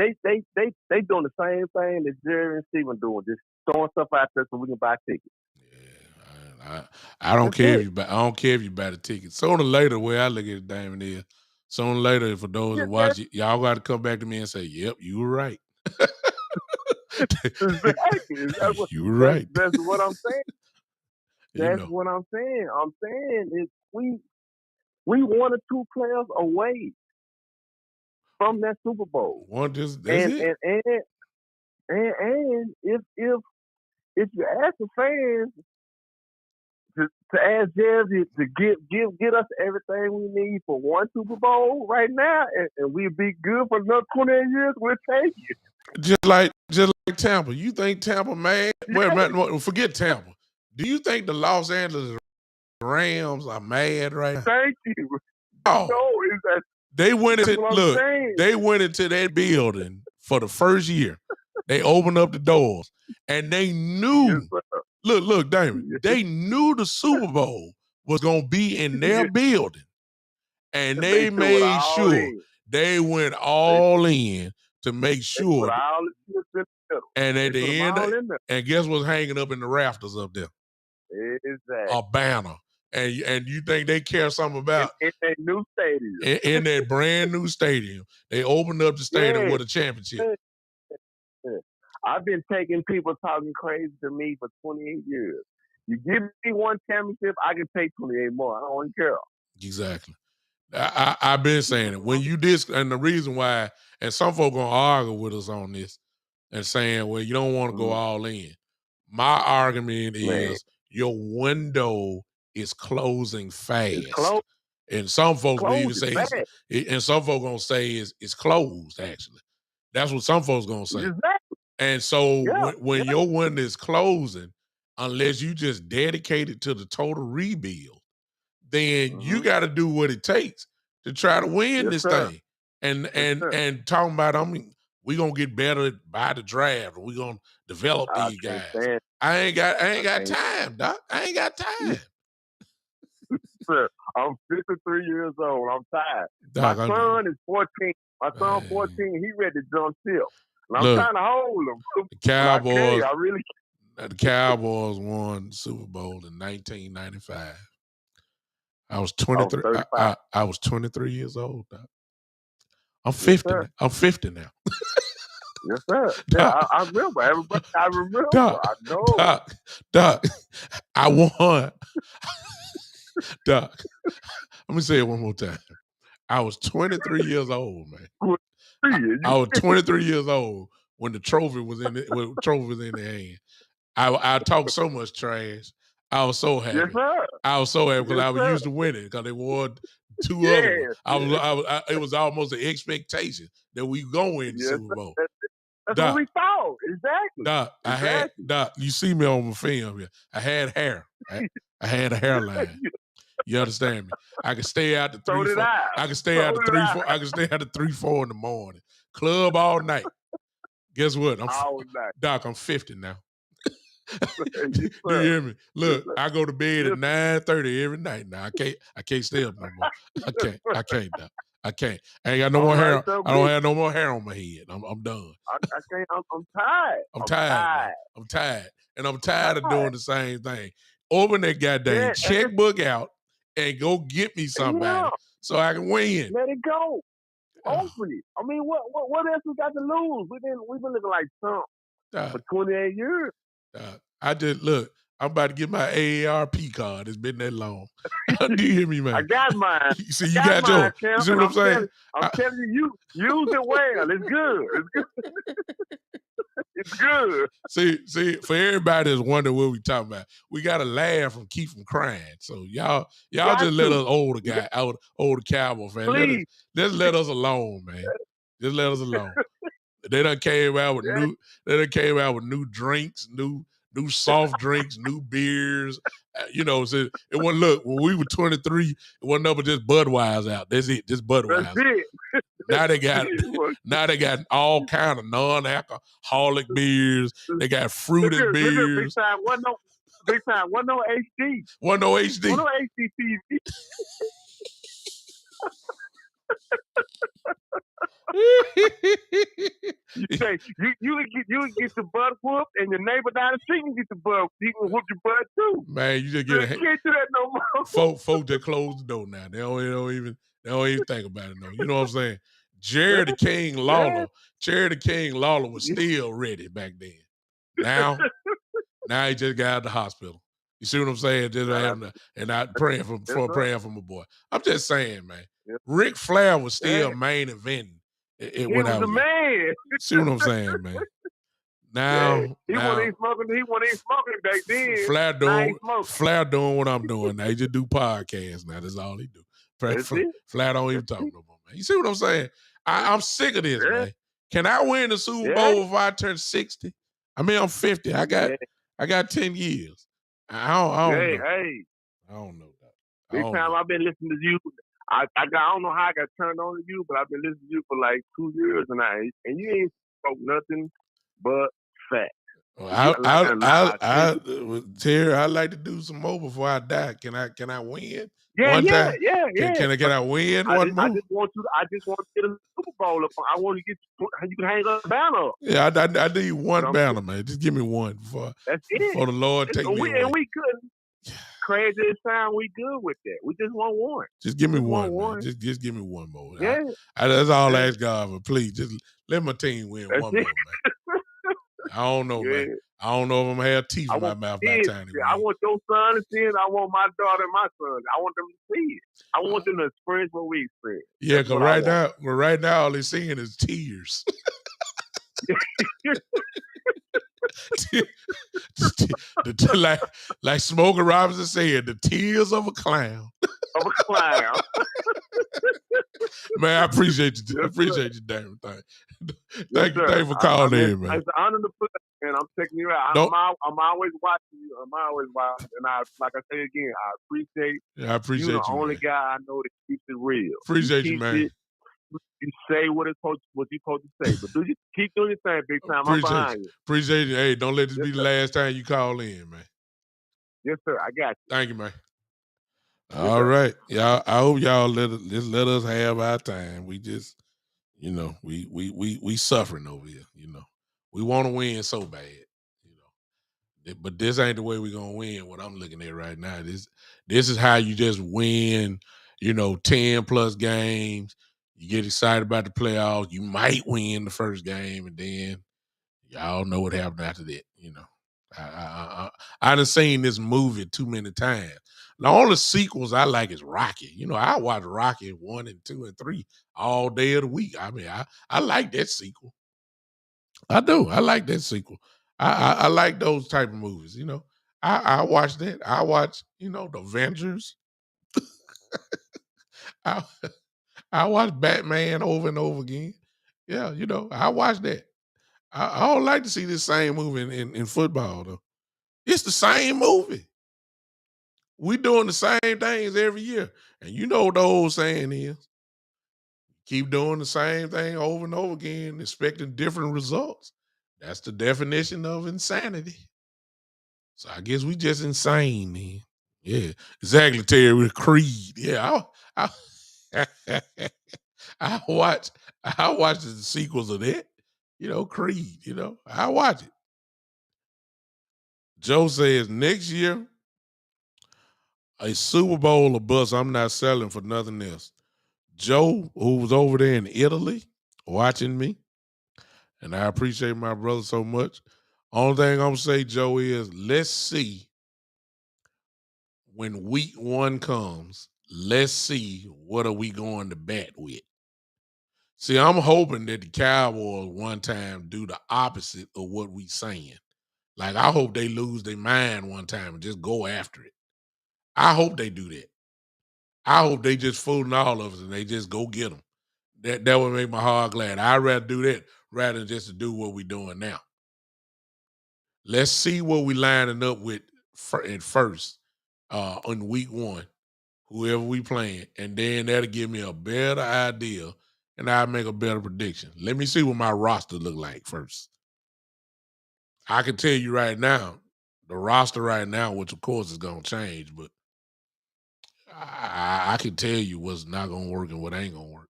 doing the same thing that Jerry and Steven doing, just throwing stuff out there so we can buy tickets. Yeah, I don't care if you buy the ticket. Sooner or later, the way I look at it, Damon, is sooner or later, for those that watch it, y'all got to come back to me and say, "Yep, you were right." Exactly. You were right. That's what I'm saying. That's what I'm saying. I'm saying is we 1 or 2 players away from that Super Bowl. That's it. And if you ask the fans to ask Jerry to get us everything we need for 1 Super Bowl right now, and we'll be good for another 28 years, we'll take it. Just like Tampa. You think Tampa mad? Well, forget Tampa. Do you think the Los Angeles Rams are mad right now? Thank you. Oh. No, they went into that building for the first year. They opened up the doors and they knew. Look, Damon. Yes. They knew the Super Bowl was gonna be in their building, and they made sure they went all in to make sure. And at the end, and guess what's hanging up in the rafters up there? Exactly. A banner. And you think they care something about in that new stadium? In that brand new stadium, they opened up the stadium with a championship. I've been taking people talking crazy to me for 28 years. You give me 1 championship, I can take 28 more. I don't care. Exactly. I've been saying it. When you and the reason why, and some folk gonna argue with us on this and saying, well, you don't want to go all in. My argument is your window is closing fast. And some folks even say and some folks gonna say it's closed, actually. That's what some folks gonna say. Exactly. And so when your window is closing, unless you just dedicate it to the total rebuild, then you got to do what it takes to try to win this thing. And talking about, we gonna get better by the draft. We gonna develop these guys. I ain't got time, Doc. I ain't got time. Sir, I'm 53 years old. I'm tired. Doc, my son is 14. My son 14. He ready to jump ship. And I'm trying to hold him. The Cowboys. I really can't. The Cowboys won the Super Bowl in 1995. I was 23. I was 23 years old, Doc. I'm 50. Yes, I'm 50 now. Yes, sir. Yeah, I remember. Everybody, I remember. Doc, I know. Doc, I won. Doc, let me say it one more time. I was 23 years old, man. I was 23 years old when the trophy was in the hand. I talked so much trash. I was so happy. Yes, sir. I was so happy because I was used to winning because they won 2 other ones. It was almost an expectation that we go win the Super Bowl. That's what we thought. Exactly. Doc, Doc, you see me on my film here. I had hair. I had a hairline. You understand me? I could stay out to 3, 4. I could stay out to 3, 4. I could stay out to 3, 4 in the morning. Club all night. Guess what? Doc, I'm 50 now. Do you hear me? Look, I go to bed at 9:30 every night. Now I can't stay up no more. I can't, Doc. I can't. I ain't got no more hair. I don't have no more hair on my head. I'm done. I can't. I'm tired. I'm tired. I'm tired. And I'm tired of doing the same thing. Open that goddamn checkbook out and go get me somebody so I can win. Let it go. Open it. I mean, what else we got to lose? We've been looking like Trump for 28 years. I'm about to get my AARP card. It's been that long. Do you hear me, man? I got mine. See, you got yours. You see what I'm saying? I'm telling you, use it well. It's good. It's good. It's good. See, for everybody that's wondering what we talking about, we got to laugh and keep from crying. So y'all just let us older Cowboy fans. Let us alone, man. Just let us alone. They done came out with new drinks, new soft drinks, new beers. So it wasn't, look, when we were 23, it wasn't up with just Budweiser out. That's it, just Budweiser. That's it. Now they got all kind of non-alcoholic beers. They got fruited beers. Big time. Wasn't no HD. Wasn't no HD. Wasn't no HD TV. You say you get the butt whooped, and your neighbor down the street can get the butt. He can whoop your butt too. Man, you just can't do that no more. Folk just close the door now. They don't even think about it no. You know what I'm saying? Jerry the King Lawler was still ready back then. Now he just got out of the hospital. You see what I'm saying? Just and not praying for my boy. I'm just saying, man. Yep. Ric Flair was still main eventing. He was the man. See what I'm saying, man? Now he wasn't smoking back then. Flair doing what I'm doing now. He just do podcasts now. That's all he do. Flair don't even talk no more, man. You see what I'm saying? I'm sick of this, man. Can I win the Super Bowl if I turn 60? I mean, I'm 50. I got 10 years. I don't know that. Big time. I've been listening to you. I don't know how I got turned on to you, but I've been listening to you for like 2 years, and you ain't spoke nothing but facts. Terry, I'd like to do some more before I die. Can I win? Yeah. Can I win one more? I just want to get a Super Bowl up. I want to get you can hang up a banner. Yeah, I need one banner, man. Just give me one before the Lord take me away. And we good. Crazy as sound, we good with that. We just want one. Just give me one. Just give me one more. Yeah. That's all I ask God for. Please, just let my team win one more, man. I don't know, man. I don't know if I'm going to have teeth in my mouth by the time they win. I want your son to see it. I want my daughter and my son. I want them to see it. I want them to experience what we experience. Yeah, because right now, all they're seeing is tears. like Smokey Robinson said, the tears of a clown. Man, I appreciate you. I appreciate you, damn thing. Thank you for calling in, man. It's an honor to put, and I'm checking you out. I'm always watching you. And like I say again, I appreciate you. The only guy I know that keeps it real. Appreciate you, man. You say what you're supposed to say, but you keep doing your thing, big time. I'm behind you. Appreciate you. Hey, don't let this be the last time you call in, man. Yes, sir. I got you. Thank you, man. All right, y'all. I hope y'all let us have our time. We just, we suffering over here. We want to win so bad, but this ain't the way we're gonna win. What I'm looking at right now, this is how you just win. 10 plus games. You get excited about the playoffs. You might win the first game, and then y'all know what happened after that. I done seen this movie too many times. The only sequels I like is Rocky. I watch Rocky 1 and 2 and 3 all day of the week. I mean, I like that sequel. I do. I like that sequel. I like those type of movies. I watch that. I watch, the Avengers. I watch Batman over and over again. Yeah, I watch that. I don't like to see this same movie in football, though. It's the same movie. We doing the same things every year. And you know what the old saying is, keep doing the same thing over and over again, expecting different results. That's the definition of insanity. So I guess we just insane, man. Yeah, exactly, Terry. We're Creed. Yeah, I watch the sequels of that. Creed. I watch it. Joe says next year a Super Bowl or bust. I'm not selling for nothing else. Joe, who was over there in Italy watching me, and I appreciate my brother so much. Only thing I'm gonna say, Joe, is let's see when week 1 comes. Let's see what are we going to bat with. See, I'm hoping that the Cowboys one time do the opposite of what we saying. Like, I hope they lose their mind one time and just go after it. I hope they do that. I hope they just fooling all of us and they just go get them. That would make my heart glad. I'd rather do that rather than just to do what we're doing now. Let's see what we lining up with at first on week 1, whoever we playing, and then that'll give me a better idea and I'll make a better prediction. Let me see what my roster look like first. I can tell you right now, the roster right now, which of course is going to change, but I can tell you what's not going to work and what ain't going to work.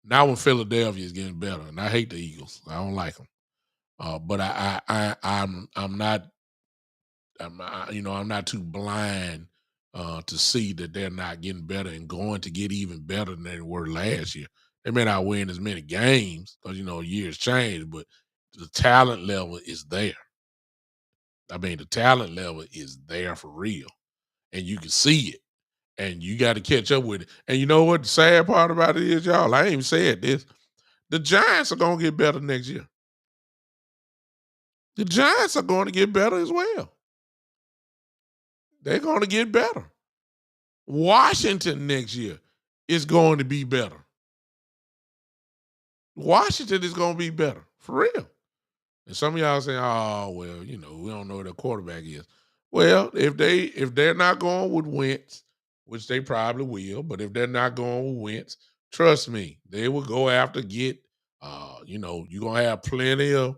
Now when Philadelphia is getting better, and I hate the Eagles, I don't like them, but I'm not, I'm not too blind to see that they're not getting better and going to get even better than they were last year. They may not win as many games because years change, but the talent level is there. I mean, the talent level is there for real, and you can see it, and you got to catch up with it. And you know what the sad part about it is, y'all? I ain't even said this. The Giants are going to get better next year. The Giants are going to get better as well. They're going to get better. Washington next year is going to be better. Washington is going to be better, for real. And some of y'all saying, oh, well, we don't know who their quarterback is. Well, if they're not going with Wentz, which they probably will, but if they're not going with Wentz, trust me, they will go after get, you're going to have plenty of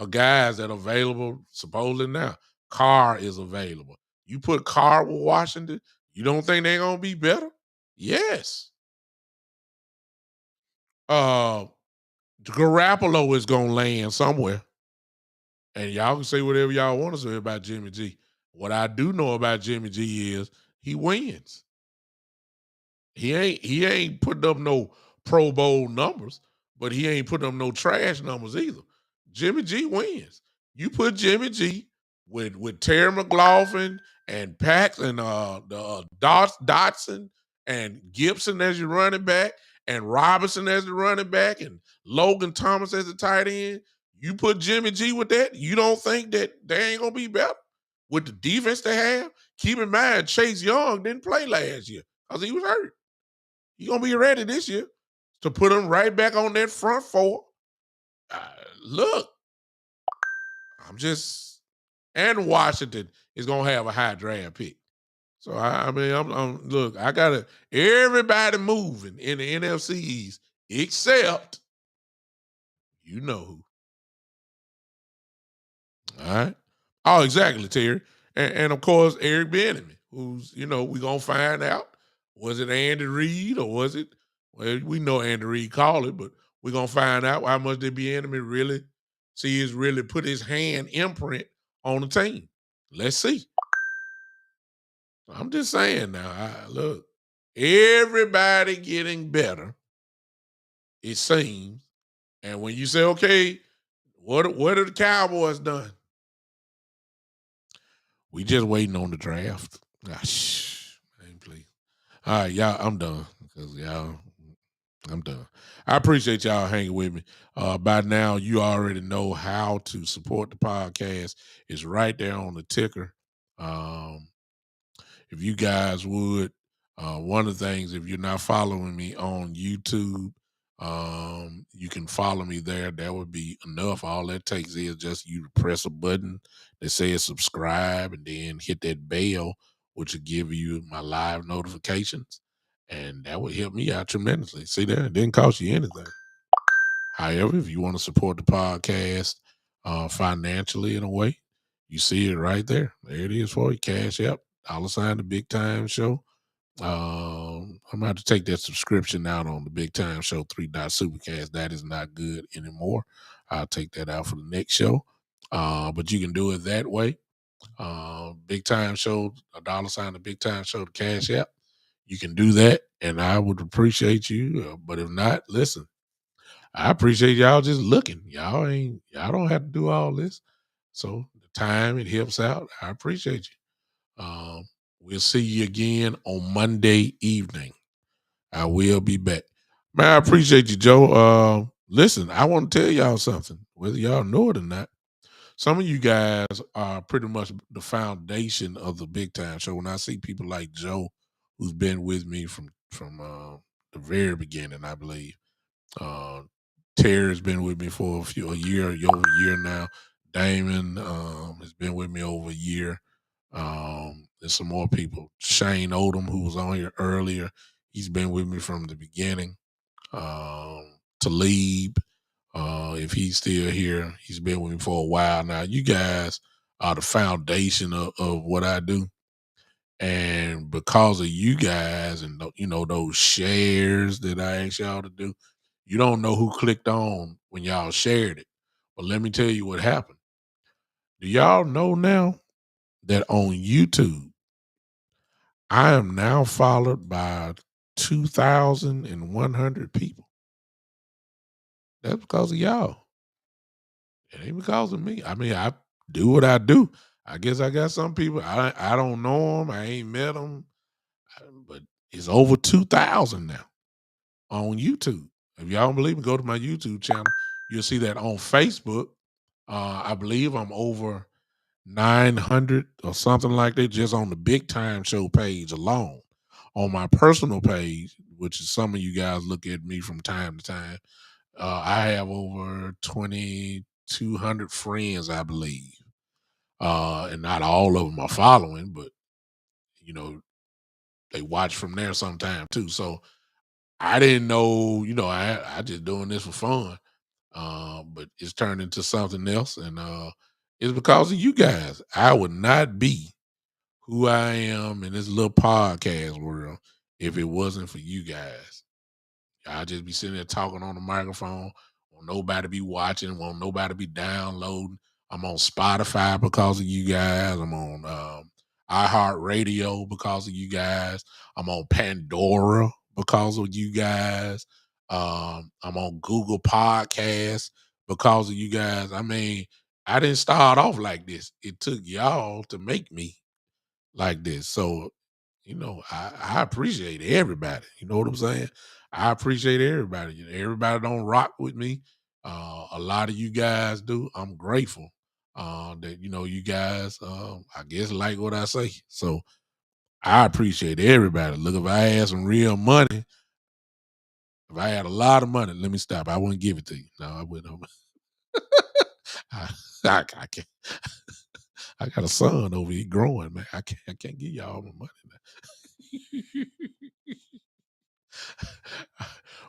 guys that are available supposedly now. Carr is available. You put Carr with Washington, you don't think they're going to be better? Yes. Garoppolo is going to land somewhere. And y'all can say whatever y'all want to say about Jimmy G. What I do know about Jimmy G is he wins. He ain't putting up no Pro Bowl numbers, but he ain't putting up no trash numbers either. Jimmy G wins. You put Jimmy G with Terry McLaughlin and Pax and Dotson and Gibson as your running back and Robinson as the running back and Logan Thomas as the tight end. You put Jimmy G with that, you don't think that they ain't gonna be better with the defense they have? Keep in mind, Chase Young didn't play last year because he was hurt. He's gonna be ready this year to put him right back on that front four. Look, and Washington is gonna have a high draft pick. So I'm look, I got everybody moving in the NFC East except you know who. All right. Oh, exactly, Terry. And of course, Eric Bieniemy, who's, we're going to find out. Was it Andy Reid or was it, well, we know Andy Reid called it, but we're going to find out how much the Bieniemy really put his hand imprint on the team. Let's see. I'm just saying now, look, everybody getting better, it seems. And when you say, okay, what are the Cowboys done? We just waiting on the draft. Please. All right, y'all, I'm done. I'm done. I appreciate y'all hanging with me. By now, you already know how to support the podcast. It's right there on the ticker. If you guys would, one of the things, if you're not following me on YouTube, you can follow me there. That would be enough. All that takes is just you to press a button that says subscribe and then hit that bell, which will give you my live notifications. And that would help me out tremendously. See there? It didn't cost you anything. However, if you want to support the podcast financially in a way, you see it right there. There it is for you. Cash App, $, the Big Time Show. I'm gonna have to take that subscription out on the Big Time Show 3.Supercast. That is not good anymore. I'll take that out for the next show. But you can do it that way. Big Time Show, $, the Big Time Show, the Cash App. You can do that, and I would appreciate you. But if not, listen, I appreciate y'all just looking. Y'all don't have to do all this. So the time it helps out. I appreciate you. We'll see you again on Monday evening. I will be back. Man, I appreciate you, Joe. Listen, I want to tell y'all something, whether y'all know it or not. Some of you guys are pretty much the foundation of the Big Time Show. When I see people like Joe, who's been with me from the very beginning, I believe. Terry's been with me for over a year now. Damon has been with me over a year. There's some more people. Shane Odom, who was on here earlier, he's been with me from the beginning. Talib, if he's still here, he's been with me for a while now. You guys are the foundation of what I do. And because of you guys and, those shares that I asked y'all to do, you don't know who clicked on when y'all shared it. But let me tell you what happened. Do y'all know now that on YouTube, I am now followed by 2,100 people? That's because of y'all. It ain't because of me. I mean, I do what I do. I guess I got some people, I don't know them. I ain't met them. But it's over 2,000 now on YouTube. If y'all don't believe me, go to my YouTube channel. You'll see that on Facebook. I believe I'm over 900 or something like that just on the Big Time Show page alone. On my personal page, which is some of you guys look at me from time to time, I have over 2,200 friends, I believe. And not all of them are following, but, they watch from there sometime too. So I didn't know, I just doing this for fun. But it's turned into something else. And it's because of you guys. I would not be who I am in this little podcast world if it wasn't for you guys. I'll just be sitting there talking on the microphone. Won't nobody be watching. Won't nobody be downloading. I'm on Spotify because of you guys. I'm on iHeartRadio because of you guys. I'm on Pandora because of you guys. I'm on Google Podcasts because of you guys. I mean, I didn't start off like this. It took y'all to make me like this. So, I appreciate everybody. You know what I'm saying? I appreciate everybody. Everybody don't rock with me. A lot of you guys do. I'm grateful that, you guys, I guess, like what I say. So I appreciate everybody. Look, if I had some real money, if I had a lot of money, let me stop. I wouldn't give it to you. No, I wouldn't. I can't. I got a son over here growing, man. I can't give y'all my money now.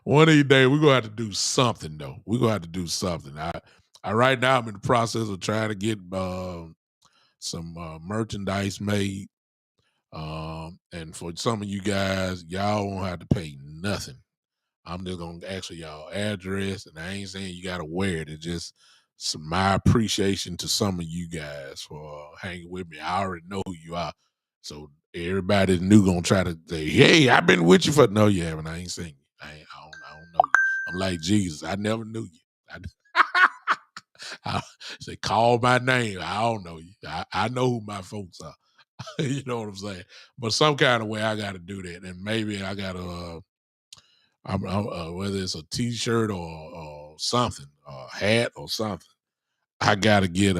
One of these days, we're gonna have to do something though. We're gonna have to do something. I right now I'm in the process of trying to get some merchandise made. And for some of you guys, y'all won't have to pay nothing. I'm just gonna ask for y'all address, and I ain't saying you gotta wear it. It's just my appreciation to some of you guys for hanging with me. I already know who you are, so everybody new gonna try to say, "Hey, I've been with you for." No, you haven't. I ain't seen you. I don't know you. I'm like Jesus. I never knew you. I say, call my name. I don't know you. I know who my folks are. You know what I'm saying? But some kind of way I got to do that, and maybe I got to. Whether it's a T-shirt or something, a hat or something, I gotta get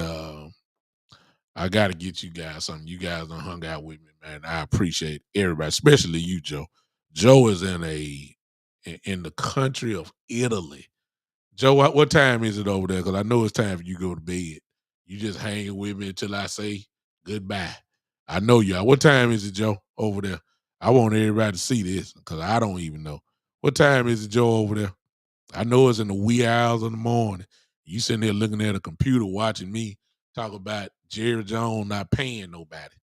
you guys something. You guys done hung out with me, man. I appreciate everybody, especially you, Joe. Joe is in the country of Italy. Joe, what time is it over there? Because I know it's time for you to go to bed. You just hanging with me until I say goodbye. I know you. What time is it, Joe, over there? I want everybody to see this because I don't even know. What time is it, Joe, over there? I know it's in the wee hours of the morning. You sitting there looking at a computer watching me talk about Jerry Jones not paying nobody.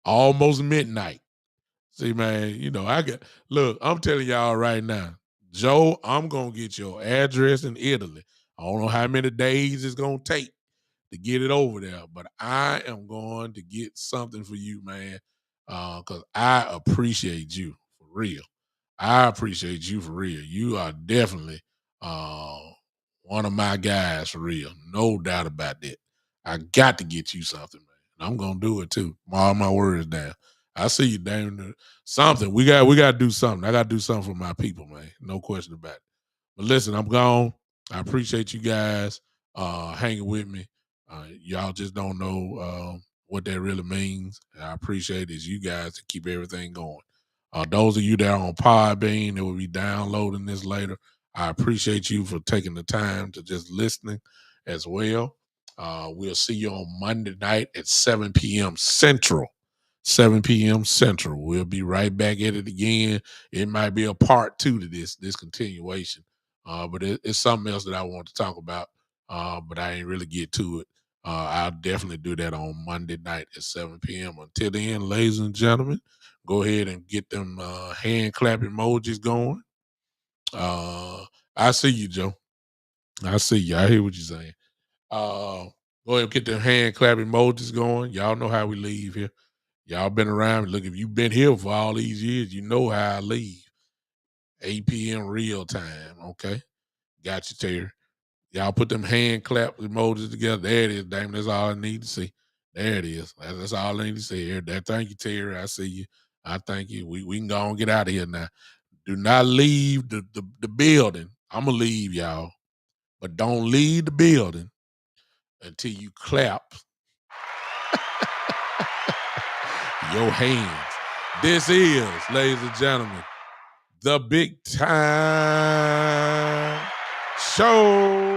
almost midnight. See, man, I'm telling y'all right now, Joe, I'm going to get your address in Italy. I don't know how many days it's going to take to get it over there, but I am going to get something for you, man, because I appreciate you for real. I appreciate you for real. You are definitely one of my guys for real. No doubt about that. I got to get you something, man. I'm gonna do it too. Mark my words down. I see you, Damon. Something we got to do something. I got to do something for my people, man. No question about it. But listen, I'm gone. I appreciate you guys hanging with me. Y'all just don't know what that really means. I appreciate it. It's you guys to keep everything going. Those of you that are on Podbean that will be downloading this later, I appreciate you for taking the time to just listening as well. We'll see you on Monday night at 7 p.m. Central. 7 p.m. Central. We'll be right back at it again. It might be a part 2 to this continuation. But it's something else that I want to talk about, but I ain't really get to it. I'll definitely do that on Monday night at 7 p.m. Until then, ladies and gentlemen, go ahead and get them hand clap emojis going. I see you, Joe. I see you. I hear what you're saying. Go ahead and get them hand clap emojis going. Y'all know how we leave here. Y'all been around. Look, if you've been here for all these years, you know how I leave. 8 p.m. real time. Okay. Got you, Terry. Y'all put them hand clap emojis together. There it is, damn. That's all I need to see. There it is. That's all I need to see here. Thank you, Terry. I see you. I thank you. We can go and get out of here now. Do not leave the building. I'm going to leave, y'all. But don't leave the building until you clap your hands. This is, ladies and gentlemen, the Big Time Show.